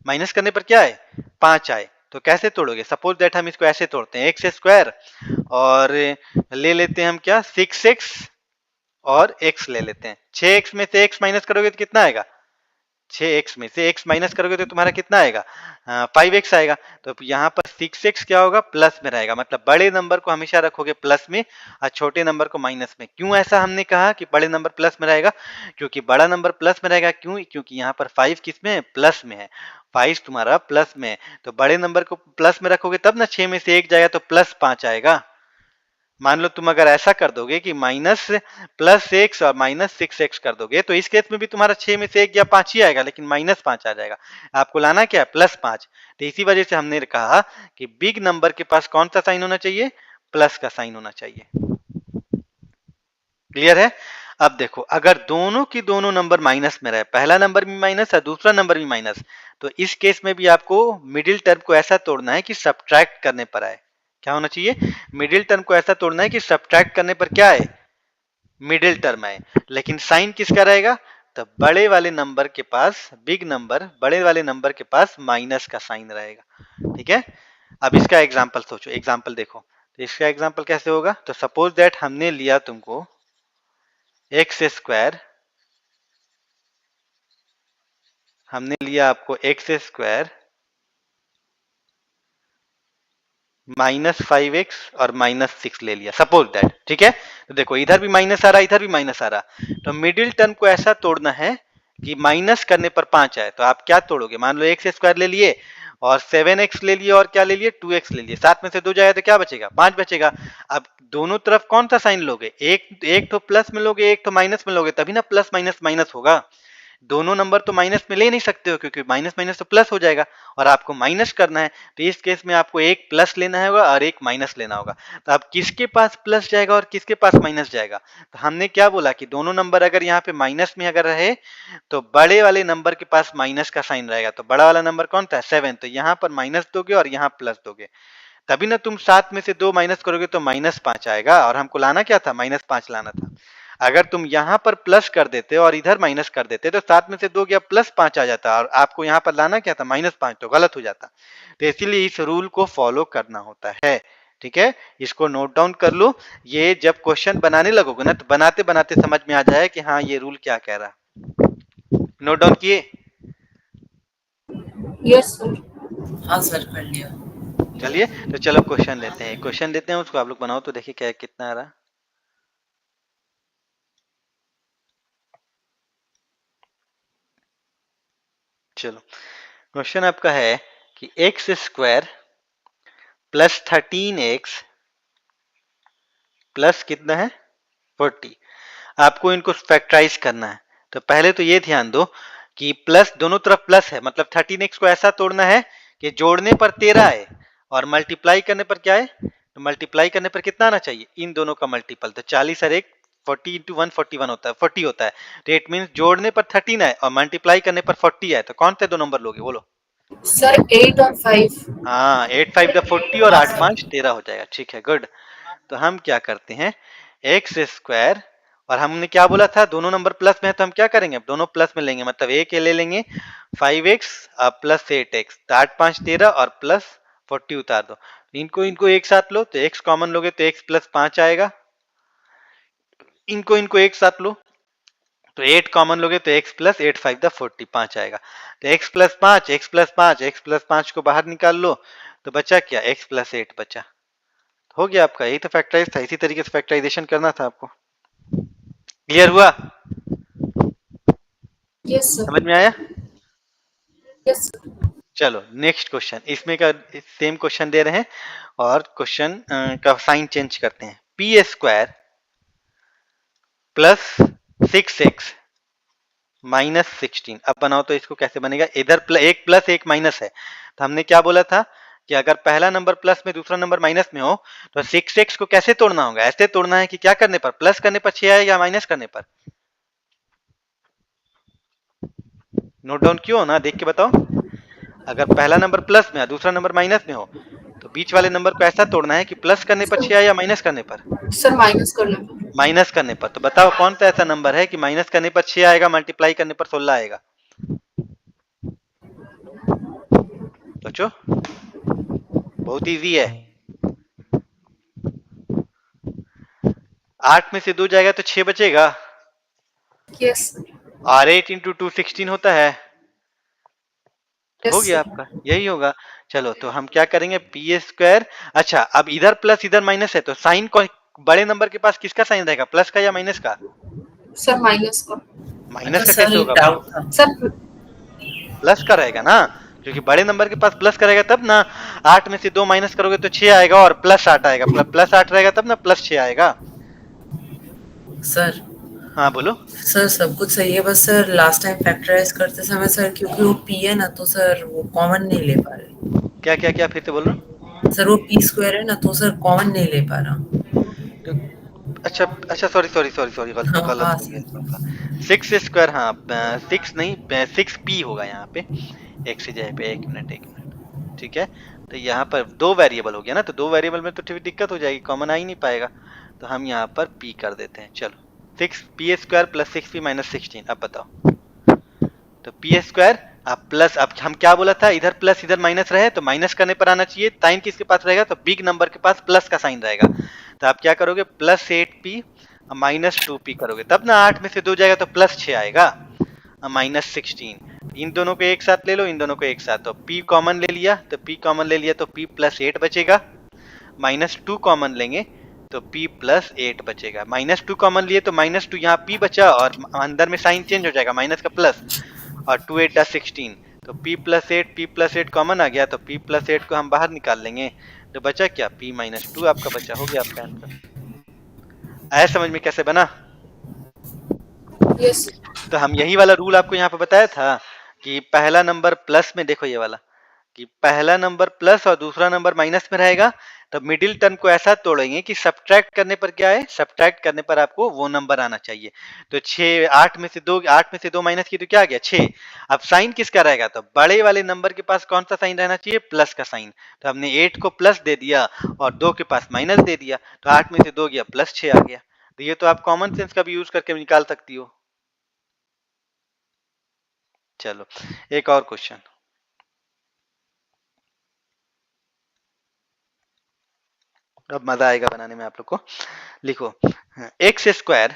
माइनस करने पर क्या है, 5 आए। तो कैसे तोड़ोगे, सपोज दैट हम इसको ऐसे तोड़ते हैं, एक्स स्क्वायर और ले लेते हैं हम क्या 6x और x ले लेते हैं, 6x में से x माइनस करोगे तो कितना आएगा, 6x में से x माइनस करोगे तो तुम्हारा कितना आएगा, 5x आएगा। तो यहाँ पर 6x क्या होगा, प्लस में रहेगा। मतलब बड़े नंबर को हमेशा रखोगे प्लस में और छोटे नंबर को माइनस में। क्यों ऐसा हमने कहा कि बड़े नंबर प्लस में रहेगा, क्योंकि बड़ा नंबर प्लस में रहेगा, क्यों, क्योंकि यहाँ पर 5 किस में है, प्लस में है, 5 तुम्हारा प्लस में है। तो बड़े नंबर को प्लस में रखोगे तब ना 6 में से 1 जाएगा तो +5 आएगा। मान लो तुम अगर ऐसा कर दोगे कि -+x और -6x कर दोगे तो इस केस में भी तुम्हारा 6 में से 1 या 5 ही आएगा, लेकिन -5 आ जाएगा। आपको लाना क्या है, +5। तो इसी वजह से हमने कहा कि बिग नंबर के पास कौन सा साइन होना चाहिए, प्लस का साइन होना चाहिए। क्लियर है। अब देखो अगर दोनों की दोनों नंबर माइनस में रहे, पहला नंबर भी माइनस है दूसरा नंबर भी माइनस, तो इस केस में भी आपको मिडिल टर्म को ऐसा तोड़ना है कि सब्ट्रैक्ट करने पर आए। क्या होना चाहिए, मिडिल टर्म को ऐसा तोड़ना है कि सब्ट्रैक्ट करने पर क्या है, मिडिल टर्म आए। लेकिन साइन किसका रहेगा, तो बड़े वाले नंबर के पास, बिग नंबर बड़े वाले नंबर के पास माइनस का साइन रहेगा। ठीक है, अब इसका एग्जाम्पल सोचो, एग्जाम्पल देखो, तो इसका एग्जाम्पल कैसे होगा, तो सपोज दैट हमने लिया तुमको एक्स स्क्वायर, हमने लिया आपको एक्स स्क्वायर -5x और -6 ले लिया, सपोज दैट। ठीक है, तो देखो इधर भी माइनस आ रहा, इधर भी माइनस आ रहा, तो मिडिल टर्म को ऐसा तोड़ना है कि माइनस करने पर 5 आए। तो आप क्या तोड़ोगे, मान लो एक्स स्क्वायर ले लिए और 7x ले लिए और क्या ले लिए, 2x ले लिए, 7 में से 2 जाएगा तो क्या बचेगा, 5 बचेगा। अब दोनों तरफ कौन सा साइन लोगे, एक तो प्लस में लोगे, एक तो माइनस में लोगे, तभी ना प्लस माइनस माइनस होगा। दोनों नंबर तो माइनस में ले नहीं सकते हो क्योंकि माइनस माइनस तो प्लस हो जाएगा, और आपको माइनस करना है तो इस केस में आपको एक प्लस लेना होगा और एक माइनस लेना होगा। तो अब किसके पास प्लस जाएगा और किसके पास माइनस जाएगा, तो हमने क्या बोला कि दोनों नंबर अगर यहाँ पे माइनस में अगर रहे तो बड़े वाले नंबर के पास माइनस का साइन रहेगा। तो बड़ा वाला नंबर कौन था, 7, तो यहाँ पर माइनस दोगे और यहाँ प्लस दोगे, तभी ना तुम 7 में से 2 माइनस करोगे तो -5 आएगा, और हमको लाना क्या था, -5 लाना था। अगर तुम यहाँ पर प्लस कर देते और इधर माइनस कर देते तो 7 में से 2 गया +5 आ जाता, और आपको यहाँ पर लाना क्या था, -5, तो गलत हो जाता। तो इसीलिए इस रूल को फॉलो करना होता है। ठीक है, इसको नोट डाउन कर लो, ये जब क्वेश्चन बनाने लगोगे ना तो बनाते बनाते समझ में आ जाए कि हाँ ये रूल क्या कह रहा। नोट डाउन किए, यस सर। हाँ सर, कर लिया। चलिए तो चलो क्वेश्चन लेते हैं, क्वेश्चन लेते हैं, उसको आप लोग बनाओ तो देखिए क्या कितना आ रहा। चलो क्वेश्चन आपका है कि एक्स स्क्वायर +13x प्लस कितना है 40। आपको इनको फैक्टराइज करना है, तो पहले तो ये ध्यान दो कि प्लस दोनों तरफ प्लस है, मतलब 13x को ऐसा तोड़ना है कि जोड़ने पर 13 है और मल्टीप्लाई करने पर क्या है, तो मल्टीप्लाई करने पर कितना आना चाहिए, इन दोनों का मल्टीपल। तो 40 और 1 40 इंटू 1 41 होता है, 40 होता है। तो इट मीन जोड़ने पर 13 है और मल्टीप्लाई करने पर 40 है, तो कौन से दो नंबर लोगे बोलो। सर 8 और 5। हाँ 8 5 द 40 और 8 5 13 हो जाएगा। ठीक है, गुड। तो हम क्या करते हैं, एक्स स्क्वायर, और हमने क्या बोला था, दोनों नंबर प्लस में है तो हम क्या करेंगे, अब दोनों प्लस में लेंगे, मतलब एक ले लेंगे 5x प्लस 8x, तो 8 5 13 और प्लस 40 उतार दो। इनको इनको एक साथ लो, तो x कॉमन लोगे तो x प्लस 5 आएगा। इनको इनको एक साथ लो तो 8 कॉमन लोगे तो x प्लस 8 5 द 40 5 आएगा। तो x plus 5 x plus 5 x plus 5 को बाहर निकाल लो, तो बचा क्या, x प्लस 8 बचा। हो गया आपका, यही तो फैक्टराइज था, इसी तरीके से फैक्टराइजेशन करना था आपको। क्लियर हुआ, यस सर। समझ में आया। Yes sir. चलो नेक्स्ट क्वेश्चन, इसमें का सेम क्वेश्चन दे रहे हैं और क्वेश्चन का साइन चेंज करते हैं। P square plus 6x minus 16, अब बनाओ तो इसको कैसे बनेगा, इधर एक प्लस एक माइनस है, तो हमने क्या बोला था कि अगर पहला नंबर प्लस में दूसरा नंबर माइनस में हो तो 6x को कैसे तोड़ना होगा, ऐसे तोड़ना है कि क्या करने पर, प्लस करने पर 6 आएगा या माइनस करने पर। नोट डाउन क्यों ना, देख के बताओ। अगर पहला नंबर प्लस में है दूसरा नंबर माइनस में हो तो बीच वाले नंबर को ऐसा तोड़ना है कि प्लस करने पर 6 आए या माइनस करने पर, सर माइनस करने पर। माइनस करने पर। तो बताओ कौन सा ऐसा नंबर है कि माइनस करने पर 6 आएगा, मल्टीप्लाई करने पर 16 आएगा। सोचो, बहुत इजी है। 8 में से 2 जाएगा तो 6 बचेगा, यस और 8 इंटू 2 16 होता है। हो यस गया सर। आपका, यही होगा। चलो तो हम क्या करेंगे, पी स्क्वायर, अच्छा अब इधर प्लस इधर माइनस है तो साइन बड़े नंबर के पास किसका साइन रहेगा, प्लस का या माइनस का। सर माइनस का। माइनस अच्छा का सर, कैसे एक होगा, डाउट था। सर प्लस का रहेगा ना, क्योंकि बड़े नंबर के पास प्लस का रहेगा तब ना। 8 में से 2 माइनस करोगे तो 6 आएगा और प्लस 8 आएगा, प्लस 8 रहेगा तब ना प्लस 6 आएगा। सर हाँ बोलो। सर सब कुछ सही है, बस सर लास्ट टाइम फैक्टराइज करते समय सर, क्योंकि वो पी है ना, तो सर वो कॉमन नहीं ले पा रहे। क्या क्या क्या फिर से बोल रहा हूँ। सर वो पी स्क्वायर है ना, तो सर कॉमन नहीं ले पा रहा। तो अच्छा अच्छा, सॉरी सॉरी सॉरी सॉरी, हाँ गलत हाँ हो गया सर। थोड़ा सा। 6 स्क्वायर, हाँ 6 नहीं 6p होगा यहाँ पे, एक से जगह पे, एक मिनट। ठीक है, तो यहाँ पर दो वेरिएबल हो गया ना, तो दो वेरिएबल में तो थोड़ी दिक्कत हो जाएगी, कॉमन आ ही नहीं पाएगा, तो हम यहाँ पर p कर देते हैं। चलो 6p square plus 6p minus 16, अब बताओ। तो पी स्क्वायर अब प्लस, अब हम क्या बोला था, इधर प्लस इधर माइनस रहे तो माइनस करने पर आना चाहिए, साइन किसके पास रहेगा, तो बिग नंबर के पास प्लस का साइन रहेगा। तो आप क्या करोगे, प्लस 8p माइनस 2p करोगे, तब ना 8 में से 2 जाएगा तो प्लस 6 आएगा, माइनस 16। इन दोनों को एक साथ ले लो, इन दोनों को एक साथ, तो p कॉमन ले लिया, तो p कॉमन ले लिया तो p प्लस 8 बचेगा, माइनस 2 कॉमन लेंगे तो p प्लस 8 बचेगा, माइनस 2 कॉमन लिए तो माइनस 2 यहाँ p बचा और अंदर में साइन चेंज हो जाएगा, माइनस का प्लस, और 2 8 16, तो p प्लस 8 कॉमन आ गया, तो p प्लस 8 को हम बाहर निकाल लेंगे, तो बचा क्या, p माइनस 2 आपका बचा, हो गया आपका आंसर। आया समझ में कैसे बना। यस तो हम यही वाला रूल आपको यहाँ पे बताया था कि पहला नंबर प्लस में, देखो ये वाला, कि पहला नंबर प्लस और दूसरा नंबर माइनस में रहेगा, तो मिडिल टर्म को ऐसा तोड़ेंगे कि सब्ट्रैक्ट करने पर क्या है, सब्ट्रैक्ट करने पर आपको वो नंबर आना चाहिए। तो 6 8 में से 2 माइनस की तो क्या आ गया 6। अब साइन किसका रहेगा, तो बड़े वाले नंबर के पास कौन सा साइन रहना चाहिए, प्लस का साइन, तो हमने 8 को प्लस दे दिया और 2 के पास माइनस दे दिया, तो 8 में से 2 गया प्लस 6 आ गया। तो ये तो आप कॉमन सेंस का भी यूज करके निकाल सकती हो। चलो एक और क्वेश्चन, अब मजा आएगा बनाने में आप लोग को। लिखो x square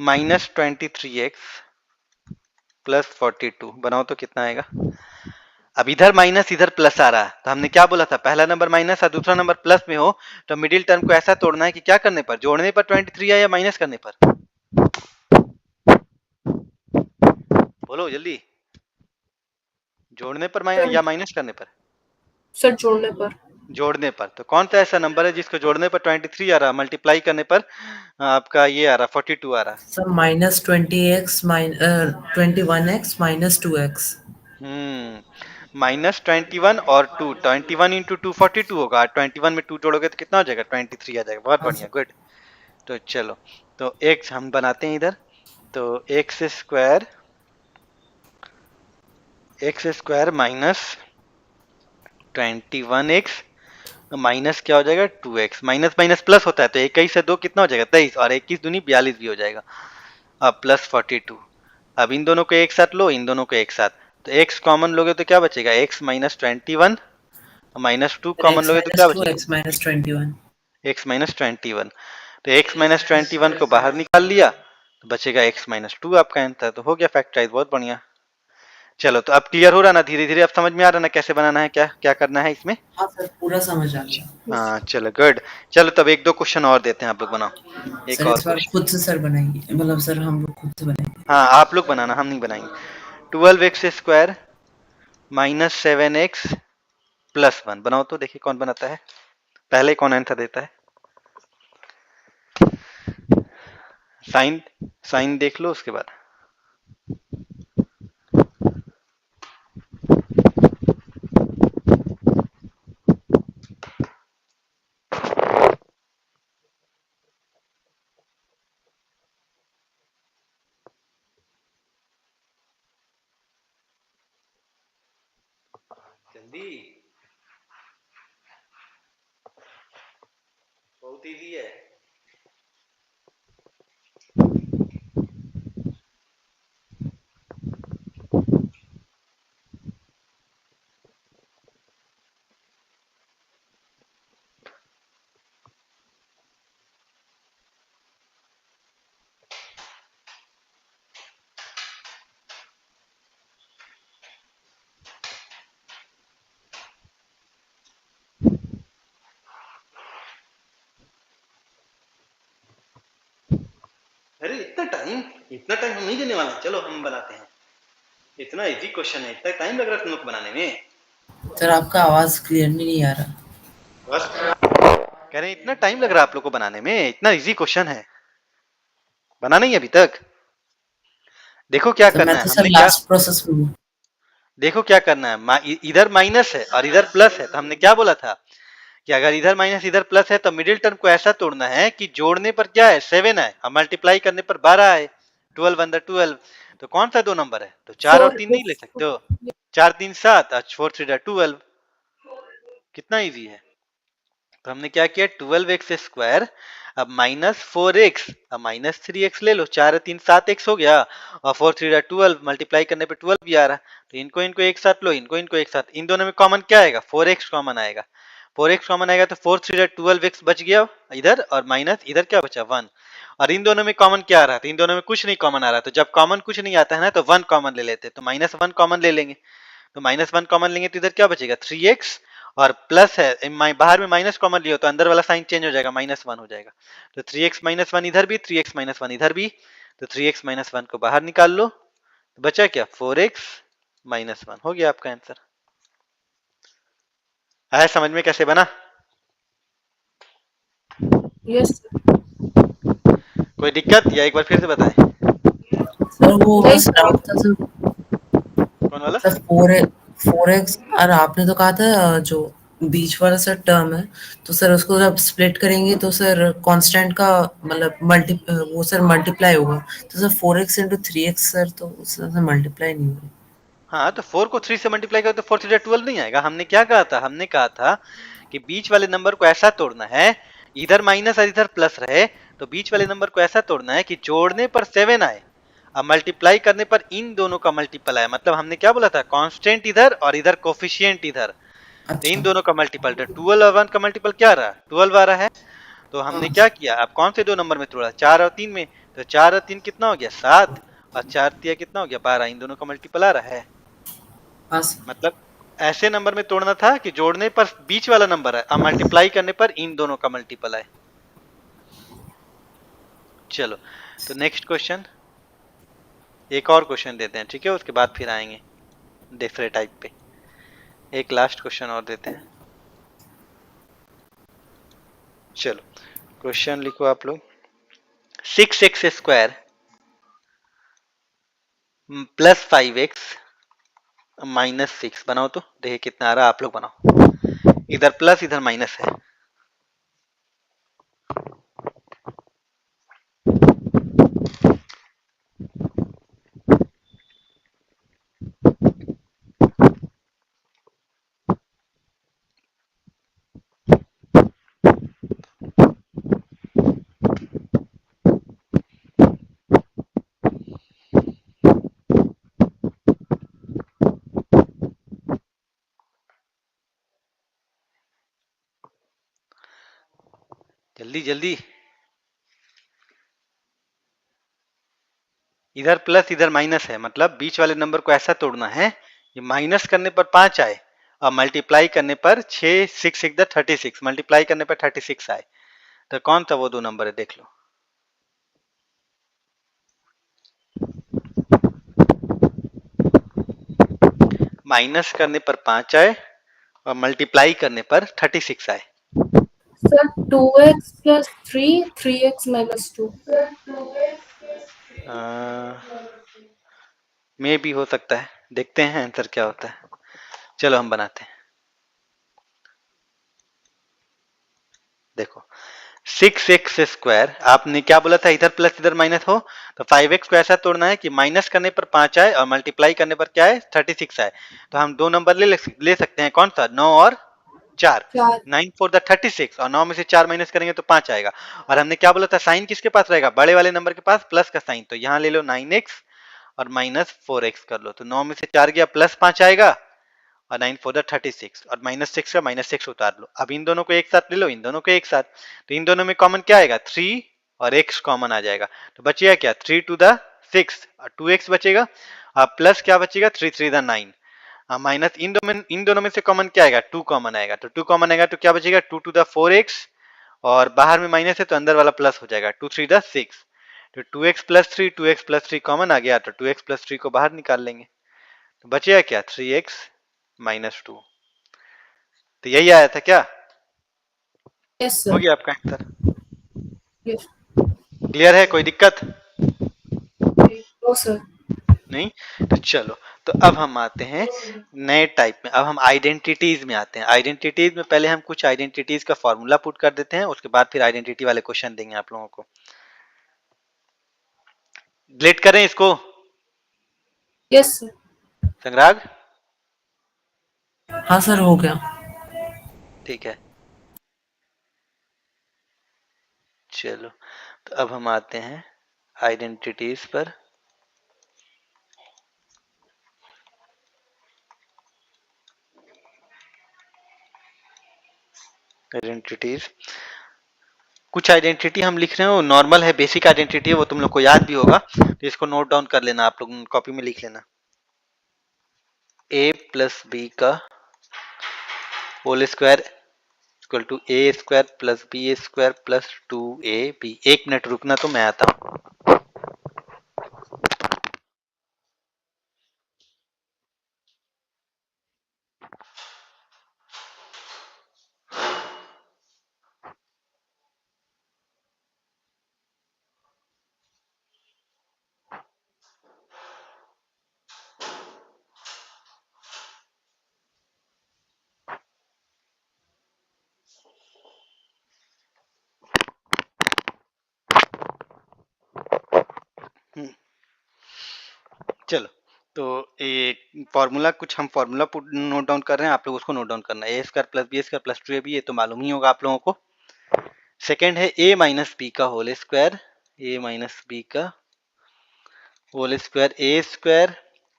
minus 23x plus 42, बनाओ तो कितना आएगा। अब इधर माइनस इधर प्लस आ रहा है, तो हमने क्या बोला था, पहला नंबर माइनस और दूसरा नंबर प्लस में हो तो मिडिल टर्म को ऐसा तोड़ना है कि क्या करने पर, जोड़ने पर 23 आए या माइनस करने पर, बोलो जल्दी। जोड़ने पर सर। या माइनस करने पर, सर जोड़ने पर। जोड़ने पर। तो कौन सा ऐसा नंबर है जिसको जोड़ने पर 23 आ रहा, मल्टीप्लाई करने पर आपका ये आ रहा 42 आ रहा? सर -20x 21x -21 और 2, 21 इंटू 2 42 होगा, 21 में 2 जोड़ोगे तो कितना हो जाएगा? 23 आ जाएगा। बहुत हाँ बढ़िया, सर। गुड। तो चलो, तो एक्स हम बनाते हैं इधर। तो x square minus 21x minus क्या हो जाएगा? 2x। माइनस माइनस प्लस होता है, तो 21 से 2 कितना हो जाएगा? 23, और 21 दूनी 42 भी हो जाएगा। अब प्लस 42। अब इन दोनों को एक साथ लो, इन दोनों को एक साथ, तो x कॉमन लोगे तो क्या बचेगा? x minus 21, minus 2 sir common x लोगे तो क्या माइनस टू बचेगा? X minus 21। x minus 21। तो x माइनस 21 को बाहर निकाल लिया, तो बचेगा x माइनस 2 आपका आंसर। तो हो गया फैक्टराइज, बहुत बढ़िया। चलो, तो अब क्लियर हो रहा ना? धीरे धीरे अब समझ में आ रहा ना कैसे बनाना है, क्या क्या करना है इसमें? हाँ सर, पूरा समझ आ गया। Yes. हाँ चलो, गुड। चलो तब एक दो क्वेश्चन और देते हैं, आप लोग बनाओ एक सर और इस बार क्वेश्चन। खुद से सर बनाएंगे, मतलब सर हम लोग खुद से बनाएंगे। हाँ आप लोग बनाना, हम नहीं बनाएंगे। 12x square minus 7x plus 1 बनाओ तो, देखिए कौन बनाता है पहले, कौन आंसर देता है। साइन साइन देख लो उसके बाद। जल्दी, बहुत इजी है। अरे इतना टाइम हम नहीं देने वाले हैं। चलो हम बनाते हैं। इतना इजी क्वेश्चन है, इतना टाइम लग रहा है तुम लोग बनाने में? सर आपका आवाज क्लियरली नहीं आ रहा। बस कह रहे हैं इतना टाइम लग रहा है आप लोग को बनाने में, इतना इजी क्वेश्चन है, बना नहीं अभी तक? देखो क्या सर मैं करना है, तो सर हमने क्या, लास्ट प्रोसेस में हूँ। देखो क्या करना है। इधर माइनस है और इधर प्लस है, तो हमने क्या बोला था कि अगर इधर माइनस इधर प्लस है तो मिडिल टर्म को ऐसा तोड़ना है कि जोड़ने पर क्या है? 7 है और मल्टीप्लाई करने पर 12 है। 12 अंदर 12। तो कौन सा दो नंबर है? तो 4 और 3 नहीं ले सकते हो? 4 3 7 और 4 3 12। कितना इजी है। तो हमने क्या किया, 12x स्क्वायर, अब माइनस 4x, अब माइनस 3x ले लो, 4 3 7x हो गया, और 4 3 12, मल्टीप्लाई करने पे 12 भी आ रहा। तो इनको इनको एक साथ लो, इनको इनको एक साथ, इन दोनों में कॉमन क्या आएगा? 4x कॉमन आएगा। 4x कॉमन आएगा तो 4 3 12x बच गया इधर, और माइनस इधर क्या बचा? 1। और इन दोनों में कॉमन क्या आ रहा था? इन दोनों में कुछ नहीं कॉमन आ रहा, तो जब कॉमन कुछ नहीं आता है ना, तो 1 कॉमन ले लेते, तो माइनस 1 कॉमन ले लेंगे। तो माइनस 1 कॉमन लेंगे तो इधर क्या बचेगा? 3x, और प्लस है, बाहर में माइनस कॉमन लियो तो अंदर वाला साइन चेंज हो जाएगा, -1 हो जाएगा। तो 3x माइनस 1 इधर भी, 3x माइनस 1 इधर भी, तो 3x माइनस 1 को बाहर निकाल लो, तो बचा क्या? 4x माइनस 1 हो गया आपका आंसर। आया समझ में कैसे बना? Yes. कोई दिक्कत या एक बार फिर से बताएं? सर वो नहीं बस सर। डाउट था सर। कौन वाला? सर 4x, और आपने तो कहा था जो बीच वाला सर टर्म है, तो सर उसको जब स्प्लिट करेंगे तो सर कांस्टेंट का मतलब वो सर मल्टीप्लाई होगा। तो sir 4x into 3x sir, तो उससे मल्टीप्लाई नहीं होगा। हाँ, तो 4 को 3 से मल्टीप्लाई करो तो 4 3 12 नहीं आएगा। हमने क्या कहा था? हमने कहा था कि बीच वाले नंबर को ऐसा तोड़ना है, इधर माइनस और इधर प्लस रहे, तो बीच वाले नंबर को ऐसा तोड़ना है कि जोड़ने पर 7 आए और मल्टीप्लाई करने पर इन दोनों का मल्टीपल आए। मतलब हमने क्या बोला था? कांस्टेंट इधर और इधर कोफिशिएंट इधर, तो इन अच्छा। दोनों का मल्टीपल। तो 12 और 1 का मल्टीपल क्या रहा? 12 आ रहा है। तो हमने हाँ क्या किया, अब कौन से दो नंबर में तोड़ा? 4 और 3 में। तो 4 और 3 कितना हो गया? 7, और 4 3 कितना हो गया? 12। इन दोनों का मल्टीपल आ रहा है। हाँ सर। मतलब ऐसे नंबर में तोड़ना था कि जोड़ने पर बीच वाला नंबर है और मल्टीप्लाई करने पर इन दोनों का मल्टीपल आए। चलो, तो नेक्स्ट क्वेश्चन, एक और क्वेश्चन देते हैं, ठीक है? उसके बाद फिर आएंगे दूसरे टाइप पे। एक लास्ट क्वेश्चन और देते हैं। चलो क्वेश्चन लिखो आप लोग। 6x² प्लस 5x -6 बनाओ तो देखिए कितना आ रहा है, आप लोग बनाओ। इधर प्लस इधर माइनस है। जल्दी जल्दी, इधर प्लस इधर माइनस है, मतलब बीच वाले नंबर को ऐसा तोड़ना है ये माइनस करने पर 5 आए और मल्टीप्लाई करने पर 6 6 6 36, मल्टीप्लाई करने पर 36 आए। तो कौन सा वो दो नंबर है देख लो। माइनस करने पर 5 आए और मल्टीप्लाई करने पर 36 आए। Sir 2x plus 3, 3x minus 2. मे भी हो सकता है, देखते हैं आंसर क्या होता है। चलो हम बनाते हैं। देखो 6x², आपने क्या बोला था, इधर प्लस इधर माइनस हो, तो 5x को ऐसा तोड़ना है कि माइनस करने पर 5 आए और मल्टीप्लाई करने पर क्या है 36 आए। तो हम दो नंबर ले सकते हैं, कौन सा, 9 और 4। 4. 9 4 36 और 9 में से 4 माइनस करेंगे तो 5 आएगा। और हमने क्या बोला था, साइन किसके पास रहेगा, बड़े वाले नंबर के पास प्लस का साइन, तो यहाँ ले लो 9x और -4x कर लो, तो 9 में से 4 गया प्लस 5 आएगा और 9 4 36 और -6 का -6 उतार लो। अब इन दोनों को एक साथ ले लो, इन दोनों को एक साथ, तो इन दोनों में कॉमन क्या आएगा, 3 और x कॉमन आ जाएगा। तो बचेगा क्या, 3 to the 6 और 2x बचेगा। अब प्लस क्या बचेगा, 3 3 the 9। माइनस इन दोनों में से कॉमन क्या आएगा, 2 कॉमन आएगा, तो 2 कॉमन आएगा तो क्या बचेगा, 2 to the 4x और बाहर में माइनस है तो अंदर वाला प्लस हो जाएगा, 2 3 the 6। तो 2x प्लस 3 कॉमन आ गया, तो 2x प्लस 3 को बाहर निकाल लेंगे, तो बचेगा क्या, 3x -2। तो यही आया था क्या, Yes, हो sir. गया आपका आंसर। Yes. क्लियर है, कोई दिक्कत No, sir. नहीं। तो चलो, तो अब हम आते हैं नए टाइप में। अब हम आइडेंटिटीज में आते हैं। आइडेंटिटीज में पहले हम कुछ आइडेंटिटीज का फॉर्मूला पुट कर देते हैं, उसके बाद फिर आइडेंटिटी वाले क्वेश्चन देंगे आप लोगों को। डिलीट करें इसको Yes, sir. संग्राग, हाँ सर, हो गया। ठीक है। चलो, तो अब हम आते हैं आइडेंटिटीज पर। आइडेंटिटीज, कुछ आइडेंटिटी हम लिख रहे हैं वो नॉर्मल है, बेसिक आइडेंटिटी है, वो तुम लोग को याद भी होगा, तो इसको नोट डाउन कर लेना, आप लोग कॉपी में लिख लेना। a प्लस बी का whole square equal to a² plus b² plus 2ab। 1 minute रुकना, तो मैं आता हूँ। चलो, तो एक फॉर्मूला, कुछ हम फॉर्मूला नोट डाउन कर रहे हैं, आप लोग उसको नोट डाउन करना है। a² plus b² plus 2ab, ये तो मालूम ही होगा आप लोगों को। सेकंड है a माइनस बी का whole square, a minus B का whole square a²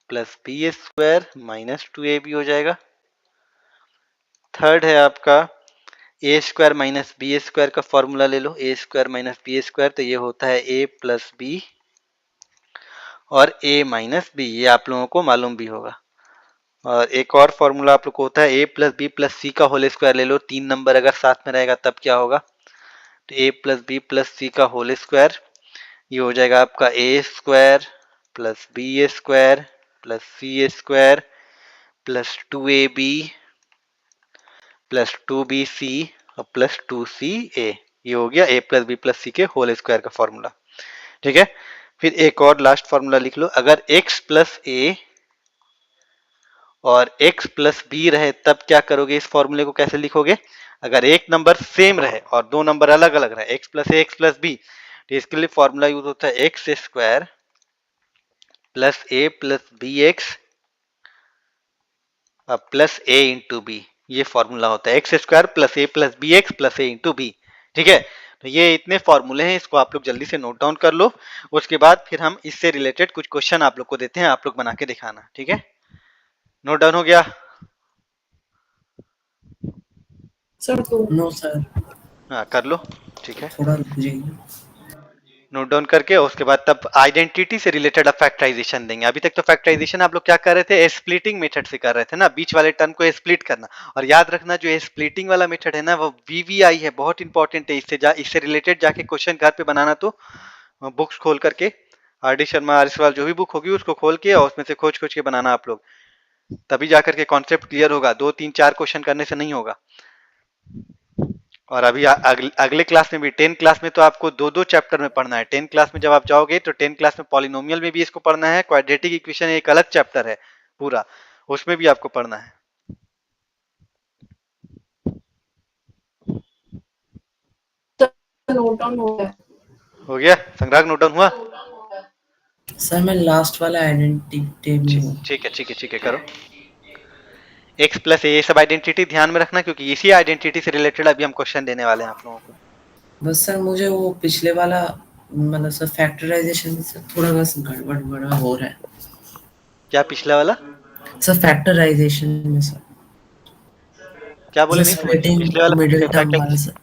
plus b² minus 2ab हो जाएगा। थर्ड है आपका a² माइनस b² का फॉर्मूला ले लो, a² माइनस b², तो ये होता है a प्लस बी और a माइनस बी, ये आप लोगों को मालूम भी होगा। और एक और फॉर्मूला आप लोग को होता है a प्लस बी प्लस सी का होल स्क्वायर ले लो, 3 नंबर अगर साथ में रहेगा तब क्या होगा, तो a प्लस बी प्लस सी का होल स्क्वायर, ये हो जाएगा आपका a² plus b² plus c² plus 2ab plus 2bc और प्लस 2ca। ये हो गया a प्लस बी प्लस सी के होल स्क्वायर का फॉर्मूला। ठीक है, फिर एक और लास्ट फॉर्मूला लिख लो। अगर x प्लस ए और x प्लस बी रहे तब क्या करोगे, इस फॉर्मूले को कैसे लिखोगे? अगर एक नंबर सेम रहे और दो नंबर अलग अलग रहे, x प्लस ए एक्स प्लस बी, तो इसके लिए फॉर्मूला यूज होता है एक्स स्क्वायर प्लस ए प्लस बी एक्स प्लस ए इंटू बी। ये फॉर्मूला होता है एक्स स्क्वायर प्लस ए प्लस बी एक्स प्लस ए इंटू बी। ठीक है, तो ये इतने फॉर्मूले हैं, इसको आप लोग जल्दी से नोट डाउन कर लो। उसके बाद फिर हम इससे रिलेटेड कुछ क्वेश्चन आप लोग को देते हैं, आप लोग बना के दिखाना। ठीक है, नोट डाउन हो गया? सर तो नो सर, हाँ कर लो। ठीक है, थोड़ा रुक जाइए। नोट डाउन करके उसके बाद तब आइडेंटिटी से रिलेटेड अब फैक्टराइजेशन देंगे। अभी तक तो फैक्टराइजेशन आप लोग क्या कर रहे थे, स्प्लिटिंग मेथड से कर रहे थे ना, बीच वाले टर्म को स्प्लिट करना। और याद रखना जो स्प्लिटिंग वाला मेथड है ना, वो वीवीआई है, बहुत इंपॉर्टेंट है। इससे रिलेटेड जाके क्वेश्चन घर पे बनाना, तो बुक्स खोल करके आर डी शर्मा आर सवाल जो भी बुक होगी उसको खोल के और उसमें से खोज खोज के बनाना आप लोग, तभी जाकर के कॉन्सेप्ट क्लियर होगा। 2 3 4 क्वेश्चन करने से नहीं होगा। और अभी अगले क्लास में भी 10 क्लास में तो आपको 2 2 चैप्टर में पढ़ना है। 10 क्लास में जब आप जाओगे तो 10 क्लास में पॉलिनोमियल में भी इसको पढ़ना है, क्वाड्रेटिक इक्वेशन एक अलग चैप्टर है पूरा, उसमें भी आपको पढ़ना है। नोट डाउन हो गया। हो गया संग्राहक, नोट डाउन हुआ? सर मैं लास्ट वाला आइडेंटिटी में हूँ। ठीक है ठीक है ठीक है, करो। एक्स प्लस ए सब आइडेंटिटी ध्यान में रखना, क्योंकि इसी आइडेंटिटी से रिलेटेड अभी हम क्वेश्चन देने वाले हैं आप लोगों को। बस सर मुझे वो पिछले वाला मतलब सर फैक्टराइजेशन से थोड़ा बस गड़बड़ बड़ा हो रहा है क्या पिछला वाला? सर, फैक्टराइजेशन में सर, क्या बोले, सर नहीं समझ स्प्लिटिंग पिछले वाला मिडिल टर्म वाला फैक्टराइजेशन। सर,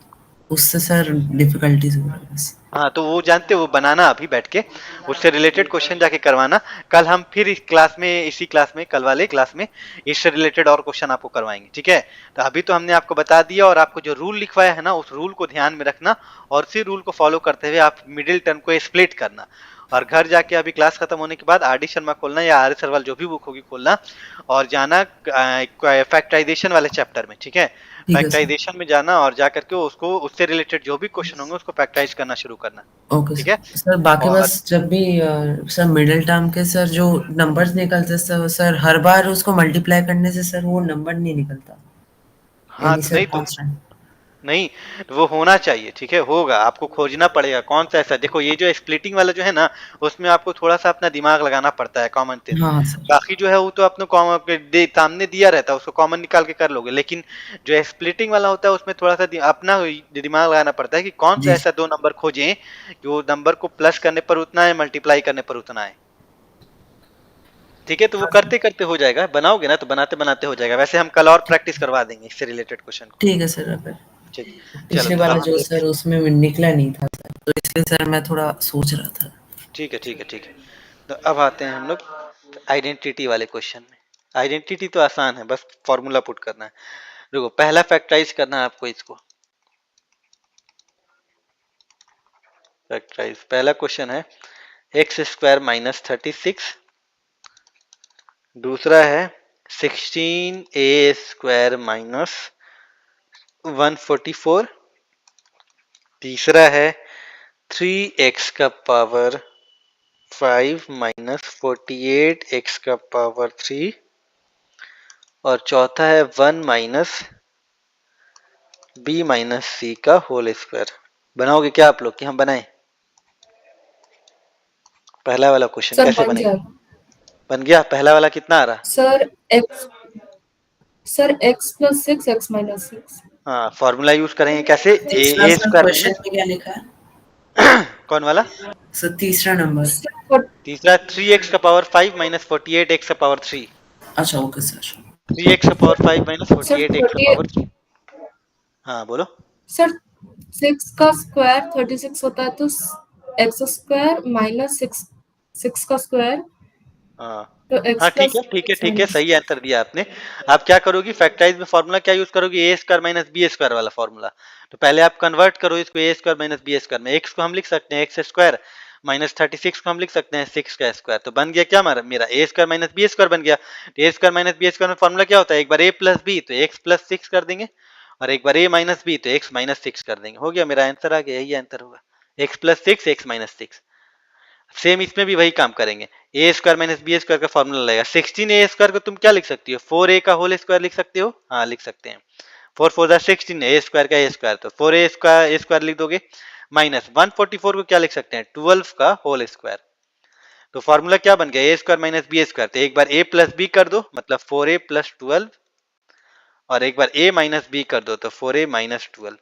उससे सर डिफिकल्टीज हो रहा है बस। हाँ तो वो जानते हो, वो बनाना अभी बैठ के, उससे रिलेटेड क्वेश्चन जाके करवाना। कल हम फिर इस क्लास में, इसी क्लास में, कल वाले क्लास में इससे रिलेटेड और क्वेश्चन आपको करवाएंगे। ठीक है, तो अभी तो हमने आपको बता दिया, और आपको जो रूल लिखवाया है ना, उस रूल को ध्यान में रखना, और उसी रूल को फॉलो करते हुए आप मिडिल टर्म को स्प्लिट करना। और घर जाके अभी क्लास खत्म होने के बाद आर डी शर्मा खोलना या आर एस अग्रवाल जो भी बुक होगी खोलना, और जाना फैक्टराइजेशन वाले चैप्टर में। ठीक है, ठीक है सर। फैक्टराइजेशन में जाना और जा करके उसको, उससे रिलेटेड जो भी क्वेश्चन होंगे उसको फैक्टराइज करना शुरू करना। ओके ठीक है, सर। सर बाकी और बस जब भी सर मिडिल टर्म के सर जो नंबर्स निकलते सर हर बार उसको मल्टीप्लाई करने से सर वो नंबर नहीं निकलता, हाँ यानी तो सर नहीं तो कांस्टेंट। नहीं, तो वो होना चाहिए। ठीक है, होगा, आपको खोजना पड़ेगा कौन सा ऐसा। देखो ये जो स्प्लिटिंग वाला जो है ना, उसमें आपको थोड़ा सा अपना दिमाग लगाना पड़ता है, कॉमन सेंस। हाँ सर। बाकी जो है वो तो अपने सामने दिया रहता है, उसको कॉमन निकाल के कर लोगे। लेकिन जो स्प्लिटिंग वाला होता है उसमें थोड़ा सा अपना दिमाग लगाना पड़ता है कि कौन सा जी ऐसा दो नंबर खोजें कि वो नंबर को प्लस करने पर उतना है, मल्टीप्लाई करने पर उतना है। ठीक है, तो वो हाँ सर। करते करते हो जाएगा, बनाओगे ना तो बनाते बनाते हो जाएगा। वैसे हम कल और प्रैक्टिस करवा देंगे इससे रिलेटेड क्वेश्चन को। ठीक है सर। अगर ठीक, चलो पिछले तो वाला अब हम जो लोग, सर उसमें निकला नहीं था सर, तो इसलिए सर मैं थोड़ा सोच रहा था। ठीक है ठीक है ठीक है, तो अब आते हैं हम लोग आइडेंटिटी वाले क्वेश्चन में। आइडेंटिटी तो आसान है, बस फॉर्मूला पुट करना है। देखो पहला फैक्टराइज करना है आपको इसको। फैक्टराइज पहला क्वेश्चन है एक्स स्क्वायर माइनस 36, दूसरा है 16a² माइनस 144, तीसरा है 3x का पावर 5 माइनस 48x का पावर 3, और चौथा है 1 माइनस बी माइनस सी का होल स्क्वायर। बनाओगे क्या आप लोग कि हम बनाएं? पहला वाला क्वेश्चन सर कैसे बन बनेगा? जाएगा। बन गया? पहला वाला कितना आ रहा? Sir x plus six x minus six. हाँ, फॉर्मूला यूज करेंगे कैसे, ए तीसरा ए सर स्क्वायर क्वेश्चन माइनस, में क्या लिखा है कौन वाला? सर, तीसरा नंबर? तीसरा 3x का पावर 5 माइनस 48x का पावर 3। अच्छा ओके सर। 3x का पावर 5 माइनस सर 48x का 30। पावर 3। हाँ बोलो। सर सिक्स का स्क्वायर 36 होता है, तो x square minus six, six का स्क्वायर हाँ तो एक्स हाँ, ठीक प्लस है ठीक है सिक्स ठीक है, माइनस। सही आंसर दिया आपने। आप क्या करोगी, फैक्टराइज में फॉर्मूला क्या यूज करोगी, ए स्क्वायर माइनस बी स्क्वायर वाला फॉर्मूला। तो पहले आप कन्वर्ट करो इसको ए स्क्वायर माइनस बी स्क्वायर में। एक्स को हम लिख सकते हैं एक्स स्क्वायर माइनस 36 को हम लिख सकते हैं 6 का स्क्वायर। तो बन गया क्या हमारा, मेरा ए स्क्वायर माइनस बी स्क्वायर बन गया। A square minus B square में फॉर्मूला क्या होता है, एक बार ए प्लस बी तो एक्स प्लस 6 कर देंगे, और एक बार a माइनस बी, तो x माइनस 6 कर देंगे, हो गया, मेरा आंसर आ गया, यही आंसर होगा, x plus 6 x minus 6। Same इसमें भी वही काम करेंगे, ए स्क्वायर माइनस बी स्क्वायर का फॉर्मूला लगेगा। 16a स्क्वायर को तुम क्या लिख सकती हो, 4a का होल स्क्वायर लिख सकते हो, हाँ लिख सकते हैं, 4 4 जा 16, ए स्क्वायर का ए स्क्वायर, तो 4a स्क्वायर लिख दोगे, माइनस 144 को क्या लिख सकते हैं, 12 का होल स्क्वायर। तो फॉर्मूला क्या बन गया, A square minus B square, तो एक बार ए प्लस बी कर दो, मतलब 4a प्लस 12, और एक बार a माइनस बी कर दो, तो 4a माइनस 12।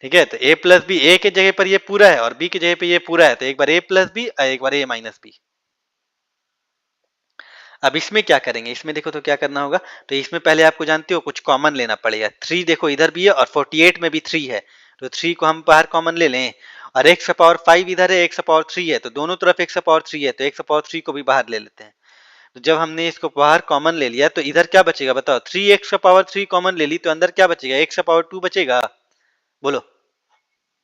ठीक है, तो a प्लस बी, ए के जगह पर ये पूरा है और b की जगह पर ये पूरा है, तो एक बार a प्लस बी और एक बार a माइनस बी। अब इसमें क्या करेंगे, इसमें देखो तो क्या करना होगा, तो इसमें पहले आपको जानते हो कुछ कॉमन लेना पड़ेगा। 3 देखो इधर भी है और 48 में भी 3 है, तो 3 को हम बाहर कॉमन ले लें, और x का पावर 5 इधर है, x का पावर 3 है, तो दोनों तरफ x का पावर 3 है, तो x का पावर 3 को भी बाहर ले लेते हैं। तो जब हमने इसको बाहर कॉमन ले लिया, तो इधर क्या बचेगा बताओ, 3x का पावर 3 कॉमन ले ली, तो अंदर क्या बचेगा, x का पावर 2 बचेगा, बोलो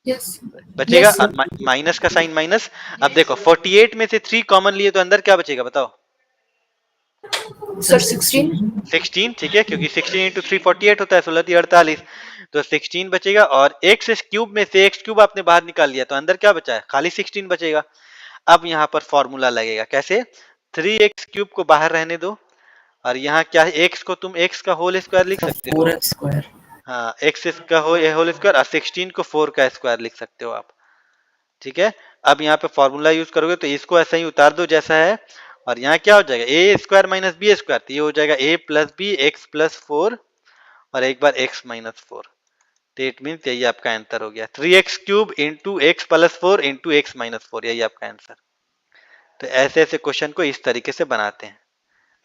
यस बचेगा, यस और माइनस का साइन माइनस। अब देखो 48 में से 3 कॉमन लिए, तो अंदर क्या बचेगा बताओ, सर 16। 16, ठीक है, क्योंकि 16 इंटू 3 48 होता है, 16 48, तो 16 बचेगा, और एक्स क्यूब में से एक्स क्यूब आपने बाहर निकाल लिया, तो अंदर क्या बचा है, खाली 16 बचेगा। अब यहाँ पर फॉर्मूला लगेगा, कैसे, 3x क्यूब को बाहर रहने दो, और यहाँ क्या है, एक्स को तुम एक्स का होल स्क्वायर लिख सकते हो, 4x स्क्वायर। हाँ एक्स का होल स्क्वायर, और 16 को 4 का स्क्वायर लिख सकते हो आप। ठीक है, अब यहाँ पे फॉर्मूला यूज करोगे तो इसको ऐसा ही उतार दो जैसा है, और यहाँ क्या हो जाएगा, ए स्क्वायर माइनस बी स्क्वायर, तो ये हो जाएगा ए प्लस बी एक्स प्लस 4, और एक बार एक्स माइनस 4, तो इट मीन यही आपका आंसर हो गया, 3x cube into x plus 4 into x minus 4, यही आपका आंसर। तो ऐसे ऐसे क्वेश्चन को इस तरीके से बनाते हैं,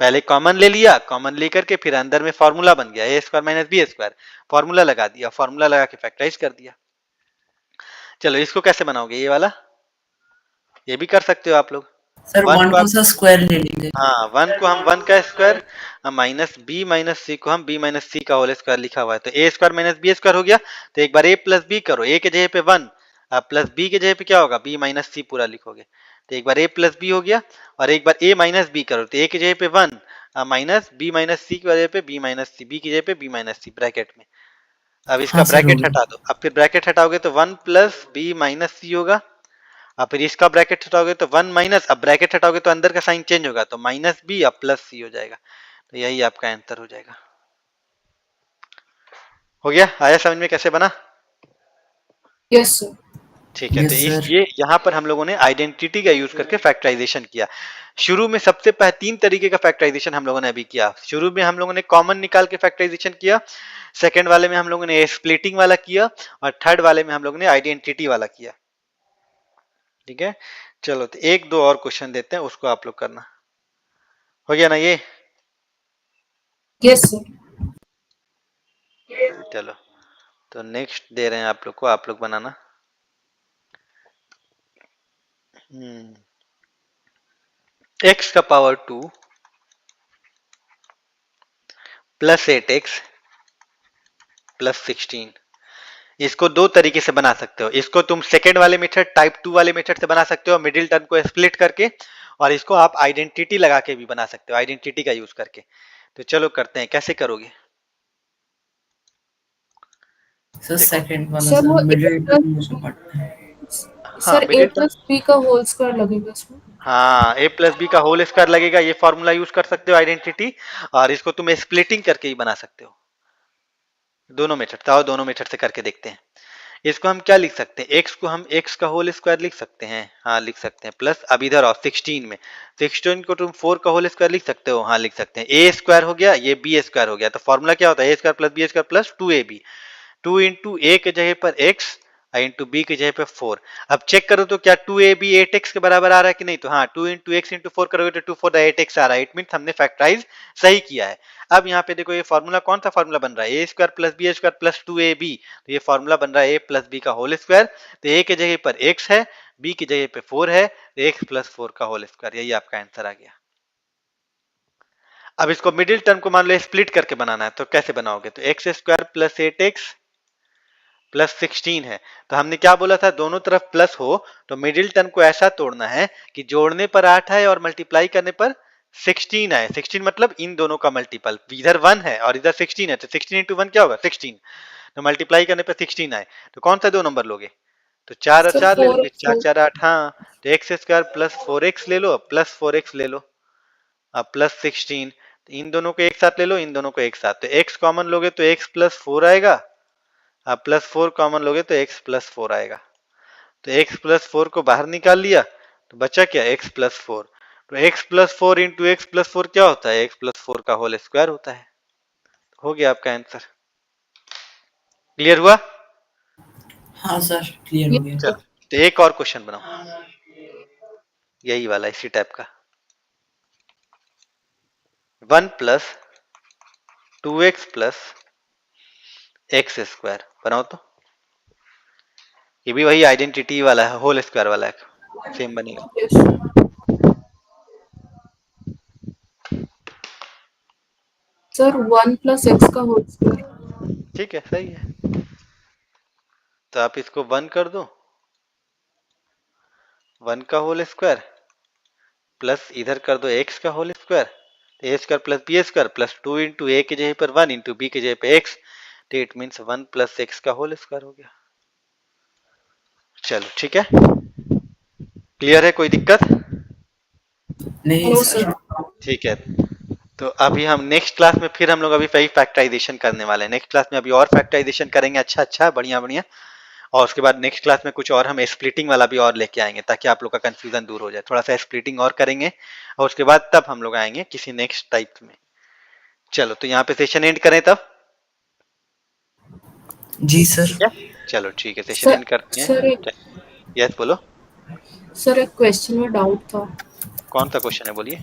पहले कॉमन ले लिया, कॉमन लेकर के फिर अंदर में फॉर्मूला बन गया, A square minus B square, formula लगा दिया, फॉर्मूला लगा के फैक्टराइज कर दिया। चलो इसको कैसे बनाओगे, ये वाला, ये भी कर सकते हो आप लोग। सर 1 1 को को आप, सर स्क्वायर ले लेंगे। हाँ 1 को हम 1 का स्क्वायर, माइनस बी माइनस सी को हम बी माइनस सी का होल स्क्वायर लिखा हुआ है, तो A square minus B square हो गया, तो एक बार ए प्लस बी करो, ए के जगह पे 1, प्लस बी के जगह पे क्या होगा, बी माइनस सी पूरा लिखोगे, तो एक बार ए प्लस बी हो गया, और एक बार ए माइनस बी करो, तो ए की जगह पे 1, माइनस बी माइनस सी की जगह पे बी माइनस सी, बी की जगह पे बी माइनस सी ब्रैकेट में। अब इसका हाँ सर हो ब्रैकेट गया। हटा दो, अब फिर ब्रैकेट हटाओगे तो 1 प्लस बी माइनस सी होगा, अब फिर इसका ब्रैकेट हटाओगे तो 1 माइनस, अब ब्रैकेट हटाओगे तो अंदर का साइन चेंज होगा, तो माइनस बी अब प्लस सी हो जाएगा, तो यही आपका आंसर हो जाएगा। हो गया, आया समझ में कैसे बना। Yes sir. ठीक है, तो यस इस सर। ये यहाँ पर हम लोगों ने आइडेंटिटी का यूज करके फैक्टराइजेशन किया। शुरू में सबसे पहले 3 तरीके का फैक्टराइजेशन हम लोगों ने अभी किया। शुरू में हम लोगों ने कॉमन निकाल के फैक्टराइजेशन किया, सेकंड वाले में हम लोगों ने स्प्लिटिंग वाला किया, और थर्ड वाले में हम लोगों ने आइडेंटिटी वाला किया। ठीक है, चलो तो एक दो और क्वेश्चन देते हैं, उसको आप लोग करना। हो गया ना ये, यस सर। चलो तो नेक्स्ट दे रहे हैं आप लोग को, आप लोग बनाना। x का पावर 2 प्लस 8x प्लस 16, इसको दो तरीके से बना सकते हो। इसको तुम सेकेंड वाले मेथड, टाइप 2 वाले मेथड से बना सकते हो, मिडिल टर्म को स्प्लिट करके, और इसको आप आइडेंटिटी लगा के भी बना सकते हो, आइडेंटिटी का यूज करके। तो चलो करते हैं, कैसे करोगे। सर देखो, सेकंड वाला सर सर वो ए मिडिल प्लस, टर्म मुझे पढ़ना है। हाँ sir A middle term, plus B का होल स्क्वायर लगेगा इसमें। हाँ ए प्लस बी का होल स्क्वायर लगेगा, ये फॉर्मूला यूज कर सकते हो आइडेंटिटी, और इसको तुम स्प्लिटिंग करके ही बना सकते हो। दोनों मेथड था, और दोनों मेथड से करके देखते हैं। इसको हम क्या लिख सकते हैं, x को हम x का होल स्क्वायर लिख सकते हैं, हाँ लिख सकते हैं, प्लस अब इधर और 16 में 16 को तुम 4 का होल स्क्वायर लिख सकते हो, हाँ लिख सकते हैं। ए स्क्वायर हो गया, ये बी स्क्वायर हो गया, तो फॉर्मूला क्या होता है, A square plus B square plus 2ab, 2 into A के जगह पर x इंटू बी के जगह पर 4। अब चेक करो तो क्या 2ab 8x के बराबर आ रहा है कि नहीं, तो हाँ 2 इंटू एक्स इंटू 4 करोगे तो 2 4 8x आ रहा है, इट मीन हमने फैक्टराइज सही किया है। अब यहाँ पे देखो ये फॉर्मूला कौन सा फॉर्मूला बन रहा है, A square plus B square plus 2ab, तो ये फॉर्मूला बन रहा है ए प्लस बी का होल स्क्वायर, तो ए के जगह पर x है, बी की जगह पे 4 है, x प्लस 4 का होल स्क्वायर, यही आपका आंसर आ गया। अब इसको मिडिल टर्म को मान लो स्प्लिट करके बनाना है, तो कैसे बनाओगे, तो x square plus 8x plus 16 है, तो हमने क्या बोला था, दोनों तरफ प्लस हो तो मिडिल टर्म को ऐसा तोड़ना है कि जोड़ने पर 8 है और मल्टीप्लाई करने पर 16 आए, 16 मतलब इन दोनों का मल्टीपल, इधर 1 है और इधर 16 है, तो 16 इंटू 1 क्या होगा 16, तो मल्टीप्लाई करने पे 16 आए, तो कौन सा 2 नंबर लोगे, तो 4 और सर 4 ले लोगे, 4 4 4 8, हाँ, तो एक्स स्क्वायर प्लस 4x ले लो, प्लस 4x ले लो, अब प्लस 16, तो इन दोनों को एक साथ ले लो, इन दोनों को एक साथ, तो x कॉमन लोगे तो x प्लस 4 आएगा, अब प्लस 4 कॉमन लोगे तो x प्लस 4 आएगा, तो x प्लस 4 को बाहर निकाल लिया, तो बचा क्या x प्लस 4, तो x plus 4 into x plus 4 क्या होता है, x प्लस 4 का होल स्क्वायर होता है, हो गया आपका आंसर, क्लियर हुआ। हाँ सर, क्लियर हो गया। चलो, तो एक और क्वेश्चन बनाओ, यही वाला इसी टाइप का, 1 plus 2x plus x square बनाओ तो, ये भी वही आइडेंटिटी वाला है, होल स्क्वायर वाला है, सेम बनेगा। सर 1 प्लस एक्स का होल स्क्वायर। ठीक है, सही है, तो आप इसको 1 कर दो, 1 का होल स्क्वायर प्लस इधर कर दो x का होल स्क्वायर, तो A square plus B square plus 2 into A की जगह पर 1 इंटू बी की जगह पर x, तो इट मीन्स 1 प्लस एक्स का होल स्क्वायर हो गया। चलो ठीक है, क्लियर है, कोई दिक्कत, नहीं नो सर। सर। ठीक है, तो अभी हम नेक्स्ट क्लास में फिर हम लोग अभी फैक्टराइजेशन करने वाले हैं, नेक्स्ट क्लास में अभी और फैक्टराइजेशन करेंगे, अच्छा अच्छा बढ़िया बढ़िया, और उसके बाद नेक्स्ट क्लास में कुछ और हम स्प्लिटिंग वाला भी और लेके आएंगे, ताकि आप लोग का कंफ्यूजन दूर हो जाए, थोड़ा सा स्प्लिटिंग और करेंगे, और उसके बाद तब हम लोग आएंगे किसी नेक्स्ट टाइप में। चलो, तो यहाँ पे सेशन एंड करें तब, जी सर। ठीक है, चलो ठीक है, सेशन सर एंड करते सर हैं। एक यस बोलो, सर एक क्वेश्चन में डाउट था। कौन सा क्वेश्चन है बोलिए।